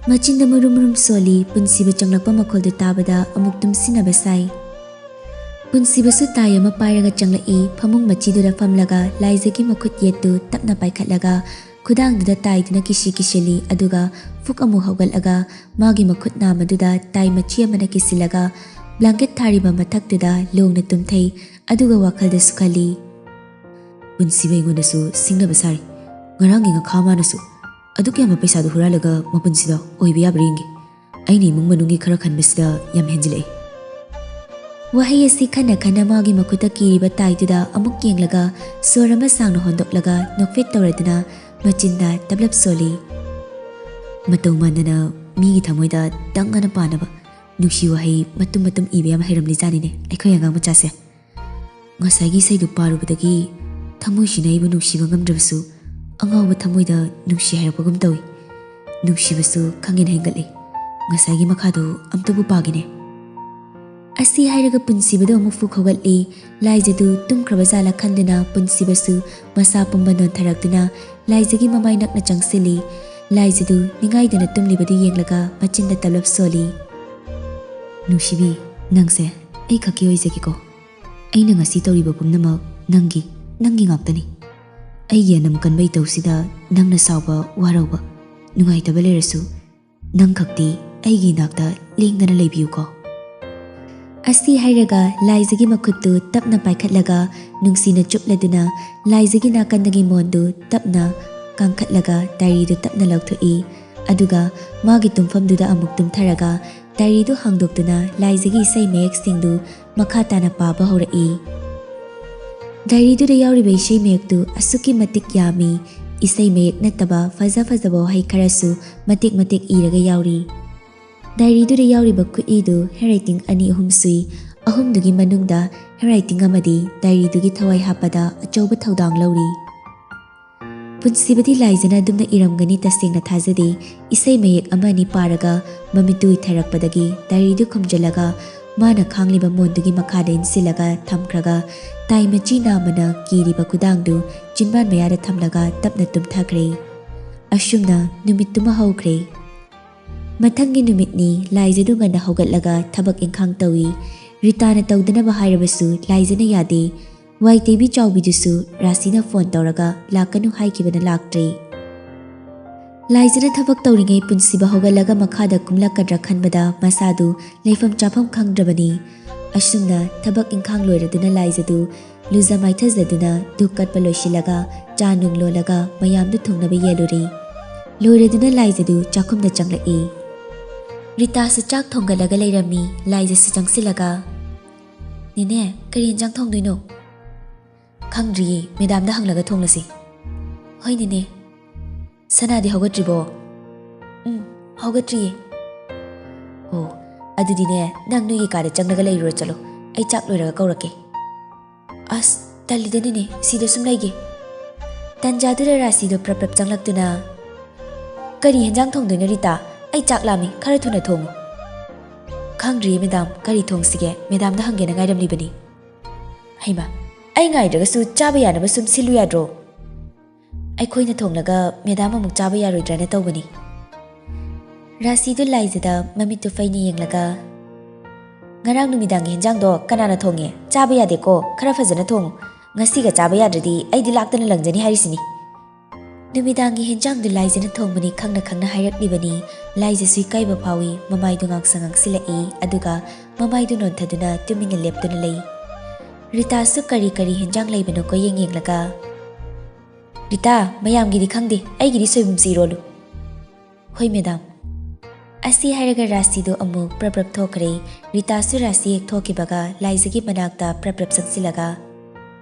ꯃꯆꯤꯟꯗ ꯃꯨꯔꯨꯝ ꯃꯨꯔꯨꯝ ꯁꯣꯜꯂꯤ꯫ ꯄꯨꯟꯁꯤꯕ ꯆꯪꯂꯛꯄ ꯃꯈꯣꯜꯗꯨ ꯇꯥꯕꯗ ꯑꯃꯨꯛ ꯇꯨꯝꯁꯤꯟꯅꯕ ꯁꯥꯏ꯫ ꯄꯨꯟꯁꯤꯕꯁꯨ ꯇꯥꯏ ꯑꯃ ꯄꯥꯏꯔꯒ ꯆꯪꯂꯛꯏ꯫ ꯐꯃꯨꯡ ꯃꯆꯤꯗꯨꯗ ꯐꯝꯂꯒ ꯂꯥꯏꯖꯒꯤ ꯃꯈꯨꯠ ꯌꯦꯠꯇꯨ ꯇꯞꯅ パꯏꯈꯠꯂꯒ ꯈꯨꯗꯥꯡꯗꯨꯗ ꯇꯥꯏꯗꯨꯅ ꯀꯤꯁꯤ ꯀꯤꯁꯤꯜꯂꯤ꯫ ꯑꯗꯨꯒ ꯐꯨꯛ ꯑꯃꯨꯛ ꯍꯧꯒꯠꯂꯒ ꯃꯥꯒꯤ ꯃꯈꯨꯠ ꯅꯥꯝꯃꯗꯨꯗ ꯇꯥꯏ ꯃꯆꯤ ꯑꯃꯅ ꯀꯤꯁꯤꯜꯂꯒ ꯕ꯭ꯂꯥꯡꯀꯦꯠ ꯊꯥꯔꯤꯕ ꯃꯊꯛꯇꯨꯗ ꯂꯣꯡꯅ ꯇꯨꯝꯊꯩ꯫ ꯑꯗꯨꯒ ꯋꯥꯈꯜꯗꯁꯨ ꯈꯜꯂꯤ, ꯄꯨꯟꯁꯤꯕ ꯑꯩꯉꯣꯟꯗꯁꯨ ꯁꯤꯡꯅꯕ ꯁꯥꯔꯤ꯫ ꯉꯔꯥꯡꯒꯤ ꯉꯈꯥ ꯃꯥꯅꯁꯨ ꯑꯗꯨꯛ ꯌꯥꯝꯕ ꯄꯩꯁꯥꯗꯨ ꯍꯨꯔꯥꯜꯂꯒ ꯃꯄꯨꯟꯁꯤꯗ ꯑꯣꯏꯕ ꯌꯥꯕ꯭ꯔꯥ ꯌꯦꯡꯒꯦ꯫ ꯑꯩꯅ ꯏꯃꯨꯡ ꯃꯅꯨꯡꯒꯤ ꯈꯔ ꯈꯟꯕꯁꯤꯗ ꯌꯥꯝ ꯍꯦꯟꯖꯤꯜꯂꯛꯏ꯫ ꯋꯥꯍꯩ ꯑꯁꯤ ꯈꯟꯅ ꯈꯟꯅ ꯃꯥꯒꯤ ꯃꯈꯨꯠꯇ ꯀꯤꯔꯤꯕ ꯇꯥꯏꯗꯨꯗ ꯑꯃꯨꯛ ꯌꯦꯡꯂꯒ ꯁꯣꯔ ꯑꯃ ꯁꯥꯡꯅ ꯍꯣꯟꯗꯣꯛꯂꯒ ꯅꯣꯛꯐꯦꯠ ꯇꯧꯔꯗꯨꯅ ꯃꯆꯤꯟꯗ ꯇꯞꯂꯞ ꯁꯣꯜꯂꯤ꯫ ꯃꯇꯧ ꯃꯥꯟꯗꯅ ꯃꯤꯒꯤ ꯊꯃꯣꯏꯗ ꯇꯪꯉꯅ ꯄꯥꯅꯕ ꯅꯨꯡꯁꯤ ꯋꯥꯍꯩ ꯃꯇꯨꯝ ꯃꯇꯨꯝ ꯏꯕ ꯌꯥꯝ ꯍꯩꯔꯝꯂꯤꯖꯥꯠꯅꯤꯅꯦ ꯑꯩꯈꯣꯏ ꯑꯉꯥꯡ ꯃꯆꯥꯁꯦ꯫ ꯉꯁꯥꯏꯒꯤ ꯏꯁꯩꯗꯨ ꯄꯥꯔꯨꯕꯗꯒꯤ ꯊꯃꯣꯏꯁꯤꯅ ꯑꯩꯕꯨ ꯅꯨꯡꯁꯤꯕ ꯉꯝꯗ꯭ꯔꯕꯁꯨ ꯑꯉꯥꯎꯕ ꯊꯃꯣꯏꯗ ꯅꯨꯡꯁꯤ ꯍꯥꯏꯔꯛꯄꯒꯨꯝ ꯇꯧꯏ꯫ ꯅꯨꯡꯁꯤꯕꯁꯨ ꯈꯪꯍꯦꯟ ꯍꯦꯟꯒꯠꯂꯤ꯫ ꯉꯁꯥꯏꯒꯤ ꯃꯈꯥꯗꯨ ꯑꯝꯇꯕꯨ ꯄꯥꯒꯦꯅꯦ꯫ ꯑꯁꯤ ꯍꯥꯏꯔꯒ ꯄꯨꯟꯁꯤꯕꯗꯨ ꯑꯃꯨꯛ ꯐꯨꯛ ꯍꯧꯒꯠꯂꯤ꯫ ꯂꯥꯏꯖꯗꯨ ꯇꯨꯝꯈ꯭ꯔꯕ ꯖꯥꯠꯂ ꯈꯟꯗꯨꯅ ꯄꯨꯟꯁꯤꯕꯁꯨ ꯃꯁꯥ ꯄꯨꯝꯕ ꯅꯣꯟꯊꯔꯛꯇꯨꯅ ꯂꯥꯏꯖꯒꯤ ꯃꯃꯥꯏ ꯅꯛꯅ ꯆꯪꯁꯤꯜꯂꯤ꯫ ꯂꯥꯏꯖꯗꯨ ꯅꯤꯡꯉꯥꯏꯗꯅ ꯇꯨꯝꯂꯤꯕꯗꯨ ꯌꯦꯡꯂꯒ ꯃꯆꯤꯟꯗ ꯇꯞꯂꯞ ꯁꯣꯜꯂꯤ꯫ ꯅꯨꯡꯁꯤꯕꯤ, ꯅꯪꯁꯦ ꯑꯩ ꯈꯛꯀꯤ ꯑꯣꯏꯖꯒꯦꯀꯣ꯫ ꯑꯩꯅ ꯉꯁꯤ ꯇꯧꯔꯤꯕ ꯄꯨꯝꯅꯃꯛ ꯅꯪꯒꯤ ꯉꯥꯛꯇꯅꯤ꯫ ꯑꯩꯒꯤ ꯑꯅꯝ ꯀꯟꯕ ꯏꯇꯧꯁꯤꯗ ꯅꯪꯅ ꯁꯥꯎꯕ ꯋꯥꯔꯧꯕ ꯅꯨꯡꯉꯥꯏꯇꯕ ꯂꯩꯔꯁꯨ ꯅꯪ ꯈꯛꯇꯤ ꯑꯩꯒꯤ ꯏꯅꯥꯛꯇ ꯂꯦꯡꯗꯅ ꯂꯩꯕꯤꯌꯨꯀꯣ꯫ ꯑꯁꯤ ꯍꯥꯏꯔꯒ ꯂꯥꯏꯖꯒꯤ ꯃꯈꯨꯠꯇꯨ ꯇꯞꯅ ꯄꯥꯏꯈꯠꯂꯒ ꯅꯨꯡꯁꯤꯅ ꯆꯨꯞꯂꯗꯨꯅ ꯂꯥꯏꯖꯒꯤ ꯅꯥꯀꯟꯗꯒꯤ ꯃꯣꯟꯗꯨ ꯇꯞꯅ ꯀꯥꯡꯈꯠꯂꯒ ꯗꯥꯏꯔꯤꯗꯨ ꯇꯞꯅ ꯂꯧꯊꯣꯛꯏ꯫ ꯑꯗꯨꯒ ꯃꯥꯒꯤ ꯇꯨꯝꯐꯝꯗꯨꯗ ꯑꯃꯨꯛ ꯇꯨꯝꯊꯔꯒ ꯗꯥꯏꯔꯤꯗꯨ ꯍꯥꯡꯗꯣꯛꯇꯨꯅ ꯂꯥꯏꯖꯒꯤ ꯏꯁꯩ ꯃꯌꯦꯛꯁꯤꯡꯗꯨ ꯃꯈꯥ ꯇꯥꯅ パꯍꯧꯔꯛꯏ꯫ ꯗꯥꯏꯔꯤꯗꯨꯗ ꯌꯥꯎꯔꯤꯕ ꯏꯁꯩ ꯃꯌꯦꯛꯇꯨ ꯑꯁꯨꯛꯀꯤ ꯃꯇꯤꯛ ꯌꯥꯝꯃꯤ꯫ ꯏꯁꯩ ꯃꯌꯦꯛ ꯅꯠꯇꯕ ꯐꯖꯕ ꯋꯥꯍꯩ ꯈꯔꯁꯨ ꯃꯇꯦꯛ ꯃꯇꯦꯛ ꯏꯔꯒ ꯌꯥꯎꯔꯤ꯫ ꯗꯥꯏꯔꯤꯗꯨꯗ ꯌꯥꯎꯔꯤꯕ ꯈꯨꯠꯏꯗꯨ ꯍꯦꯟꯔꯥꯏꯇꯤꯡ 2-3 ꯁꯨꯏ꯫ ꯑꯍꯨꯝꯗꯨꯒꯤ ꯃꯅꯨꯡꯗ ꯍꯦꯟꯔꯥꯏꯇꯤꯡ ꯑꯃꯗꯤ ꯗꯥꯏꯔꯤꯗꯨꯒꯤ ꯊꯋꯥꯏ ꯍꯥꯞꯄꯗ ꯑꯆꯧꯕ ꯊꯧꯗꯥꯡ ꯂꯧꯔꯤ꯫ ꯄꯨꯟꯁꯤꯕꯗꯤ ꯂꯥꯏꯖꯅ ꯑꯗꯨꯝꯅ ꯏꯔꯝꯒꯅꯤ ꯇꯁꯦꯡꯅ ꯊꯥꯖꯗꯦ꯫ ꯏꯁꯩ ꯃꯌꯦꯛ 1-2 ꯄꯥꯔꯒ ꯃꯃꯤꯠꯇꯨ ꯎꯏꯊꯔꯛꯄꯗꯒꯤ ꯗꯥꯏꯔꯤꯗꯨ ꯈꯨꯝꯖꯤꯜꯂꯒ ꯃꯥꯅ ꯈꯥꯡꯂꯤꯕ ꯃꯣꯟꯗꯨꯒꯤ ꯃꯈꯥꯗ ꯏꯟꯁꯤꯜꯂꯒ ꯊꯝꯈ꯭ꯔꯒ ꯇꯥꯏ ꯃꯆꯤ ꯅꯥꯝꯃꯅ ꯀꯤꯔꯤꯕ ꯈꯨꯗꯥꯡꯗꯨ ꯆꯤꯟꯕꯥꯟ ꯃꯌꯥꯗ ꯊꯝꯂꯒ ꯇꯞꯅ ꯇꯨꯝꯊꯈ꯭ꯔꯦ꯫ ꯑꯁꯨꯝꯅ ꯅꯨꯃꯤꯠꯇꯨꯃ ꯍꯧꯈ꯭ꯔꯦ꯫ ꯃꯊꯪꯒꯤ ꯅꯨꯃꯤꯠꯅꯤ꯫ ꯂꯥꯏꯖꯗꯨ ꯉꯟꯅ ꯍꯧꯒꯠꯂꯒ ꯊꯕꯛ ꯏꯪꯈꯥꯡ ꯇꯧꯏ꯫ ꯔꯤꯇꯥꯅ ꯇꯧꯗꯅꯕ ꯍꯥꯏꯔꯕꯁꯨ ꯂꯥꯏꯖꯅ ꯌꯥꯗꯦ꯫ ꯋꯥꯏꯇꯩꯕꯤ ꯆꯥꯎꯕꯤꯗꯨꯁꯨ ꯔꯥꯁꯤꯅ ꯐꯣꯟ ꯇꯧꯔꯒ ꯂꯥꯛꯀꯅꯨ ꯍꯥꯏꯈꯤꯕꯅ ꯂꯥꯛꯇ꯭ꯔꯦ꯫ ꯂꯥꯏꯖꯅ ꯊꯕꯛ ꯇꯧꯔꯤꯉꯩ ꯄꯨꯟꯁꯤꯕ ꯍꯧꯒꯠꯂꯒ ꯃꯈꯥꯗ ꯀꯨꯝꯂꯛꯀꯗ꯭ꯔꯥ ꯈꯟꯕꯗ ꯃꯁꯥꯗꯨ ꯂꯩꯐꯝ ꯆꯥꯐꯝ ꯈꯪꯗ꯭ꯔꯕꯅꯤ꯫ ꯑꯁꯨꯝꯅ ꯊꯕꯛ ꯏꯪꯈꯥꯡ ꯂꯣꯏꯔꯗꯨꯅ ꯂꯥꯏꯖꯗꯨ ꯂꯨꯖ ꯃꯥꯏꯊꯖꯗꯨꯅ ꯙꯨꯛ ꯀꯠꯄ ꯂꯣꯏꯁꯤꯜꯂꯒ ꯆꯥ ꯅꯨꯡ ꯂꯣꯜꯂꯒ ꯃꯌꯥꯝꯗꯨ ꯊꯨꯡꯅꯕ ꯌꯦꯜꯂꯨꯔꯤ꯫ ꯂꯣꯏꯔꯗꯨꯅ ꯂꯥꯏꯖꯗꯨ ꯆꯥꯛꯈꯨꯝꯗ ꯆꯪꯂꯛꯏ꯫ ꯔꯤꯇꯥꯁꯨ ꯆꯥꯛ ꯊꯣꯡꯒꯠꯂꯒ ꯂꯩꯔꯝꯃꯤ꯫ ꯂꯥꯏꯖꯁꯨ ꯆꯪꯁꯤꯜꯂꯒ ꯅꯦꯅꯦ ꯀꯔꯤ ꯌꯦꯟꯖꯥꯡ ꯊꯣꯡꯗꯣꯏꯅꯣ? ꯈꯪꯗ꯭ꯔꯤꯌꯦ, ꯃꯦꯗꯥꯝꯗ ꯍꯪꯂꯒ ꯊꯣꯡꯂꯁꯤ꯫ ꯍꯣꯏ ꯅꯦꯅꯦ꯫ ꯁꯅꯥꯗꯤ ꯍꯧꯒꯠꯇ꯭ꯔꯤꯕꯣ? ꯍꯧꯒꯠꯇ꯭ꯔꯤꯌꯦ꯫ ꯑꯣ, ꯑꯗꯨꯗꯤꯅꯦ ꯅꯪ ꯅꯣꯏꯒꯤ ꯀꯥꯗ ꯆꯪꯂꯒ ꯂꯩꯔꯨꯔꯣ ꯆꯠꯂꯣ꯫ ꯑꯩ ꯆꯥꯛ ꯂꯣꯏꯔꯒ ꯀꯧꯔꯛꯀꯦ꯫ ꯑꯁ ꯇꯜꯂꯤꯗ ꯅꯦꯅꯦ, ꯁꯤꯗ ꯁꯨꯝ ꯂꯩꯒꯦ꯫ ꯇꯟꯖꯥꯗꯨꯗ ꯔꯥꯁꯤꯗꯣ ꯄ꯭ꯔꯞ ꯆꯪꯂꯛꯇꯨꯅ ꯀꯔꯤ ꯌꯦꯟꯖꯥꯡ ꯊꯣꯡꯗꯣꯏꯅꯣ ꯔꯤꯇꯥ? ꯑꯩ ꯆꯥꯛ ꯂꯥꯝꯃꯤ, ꯈꯔ ꯊꯨꯅ ꯊꯣꯡꯉꯨ꯫ ꯈꯪꯗ꯭ꯔꯤꯌꯦ ꯃꯦꯗꯥꯝ, ꯀꯔꯤ ꯊꯣꯡꯁꯤꯒꯦ? ꯃꯦꯗꯥꯝꯗ ꯍꯪꯒꯦꯅ ꯉꯥꯏꯔꯝꯂꯤꯕꯅꯤ꯫ ꯍꯩꯃꯥ, ꯑꯩ ꯉꯥꯏꯗ꯭ꯔꯒꯁꯨ ꯆꯥꯕ ꯌꯥꯅꯕ ꯁꯨꯝ ꯁꯤꯜꯂꯨ ꯌꯥꯗ꯭ꯔꯣ? ꯑꯩꯈꯣꯏꯅ ꯊꯣꯡꯂꯒ ꯃꯦꯗꯥꯝ ꯑꯃꯨꯛ ꯆꯥꯕ ꯌꯥꯔꯣꯏꯗ꯭ꯔꯅ ꯇꯧꯕꯅꯤ꯫ ꯔꯥꯁꯤꯗꯨ ꯂꯥꯏꯖꯗ ꯃꯃꯤꯠꯇꯨ ꯐꯩꯅ ꯌꯦꯡꯂꯒ ꯉꯔꯥꯡ ꯅꯨꯃꯤꯗꯥꯡꯒꯤ ꯍꯦꯟꯖꯥꯡꯗꯣ ꯀꯅꯥꯅ ꯊꯣꯡꯉꯦ? ꯆꯥꯕ ꯌꯥꯗꯦꯀꯣ, ꯈꯔ ꯐꯖꯅ ꯊꯣꯡꯉꯨ꯫ ꯉꯁꯤꯒ ꯆꯥꯕ ꯌꯥꯗ꯭ꯔꯗꯤ ꯑꯩꯗꯤ ꯂꯥꯛꯇꯅ ꯂꯪꯖꯅꯤ ꯍꯥꯏꯔꯤꯁꯤꯅꯤ꯫ ꯅꯨꯃꯤꯗꯥꯡꯒꯤ ꯍꯦꯟꯖꯥꯡꯗꯨ ꯂꯥꯏꯖꯅ ꯊꯣꯡꯕꯅꯤ ꯈꯪꯅ ꯈꯪꯅ ꯍꯥꯏꯔꯛꯂꯤꯕꯅꯤ꯫ ꯂꯥꯏꯖꯁꯨ ꯏꯀꯥꯏꯕ ꯐꯥꯎꯏ꯫ ꯃꯃꯥꯏꯗꯨ ꯉꯥꯡꯁꯤꯜꯂꯛꯏ꯫ ꯑꯗꯨꯒ ꯃꯃꯥꯏꯗꯨ ꯅꯣꯟꯊꯗꯨꯅ ꯇꯨꯃꯤꯟꯅ ꯂꯦꯞꯇꯨꯅ ꯂꯩ꯫ ꯔꯤꯇꯥꯁꯨ ꯀꯔꯤ ꯍꯦꯟꯖꯥꯡ ꯂꯩꯕꯅꯣ ꯀꯣꯌꯦꯡ ꯌꯦꯡꯂꯒ ꯔꯤꯇꯥ, ꯃꯌꯥꯝꯒꯤꯗꯤ ꯈꯪꯗꯦ, ꯑꯩꯒꯤꯗꯤ ꯁꯣꯏꯕꯨꯝꯁꯤ ꯏꯔꯣꯜꯂꯨ꯫ ꯍꯣꯏ ꯃꯦꯗꯥꯝ꯫ ꯑꯁꯤ ꯍꯥꯏꯔꯒ ꯔꯥꯁꯤꯗꯨ ꯑꯃꯨꯛ ꯄ꯭ꯔꯞ ꯊꯣꯛꯈ꯭ꯔꯦ꯫ ꯔꯤꯇꯥꯁꯨ ꯔꯥꯁꯤ ꯍꯦꯛ ꯊꯣꯛꯈꯤꯕꯒ ꯂꯥꯏꯖꯒꯤ ꯃꯅꯥꯛꯇ ꯄ꯭ꯔꯞ ꯆꯪꯁꯤꯜꯂꯒ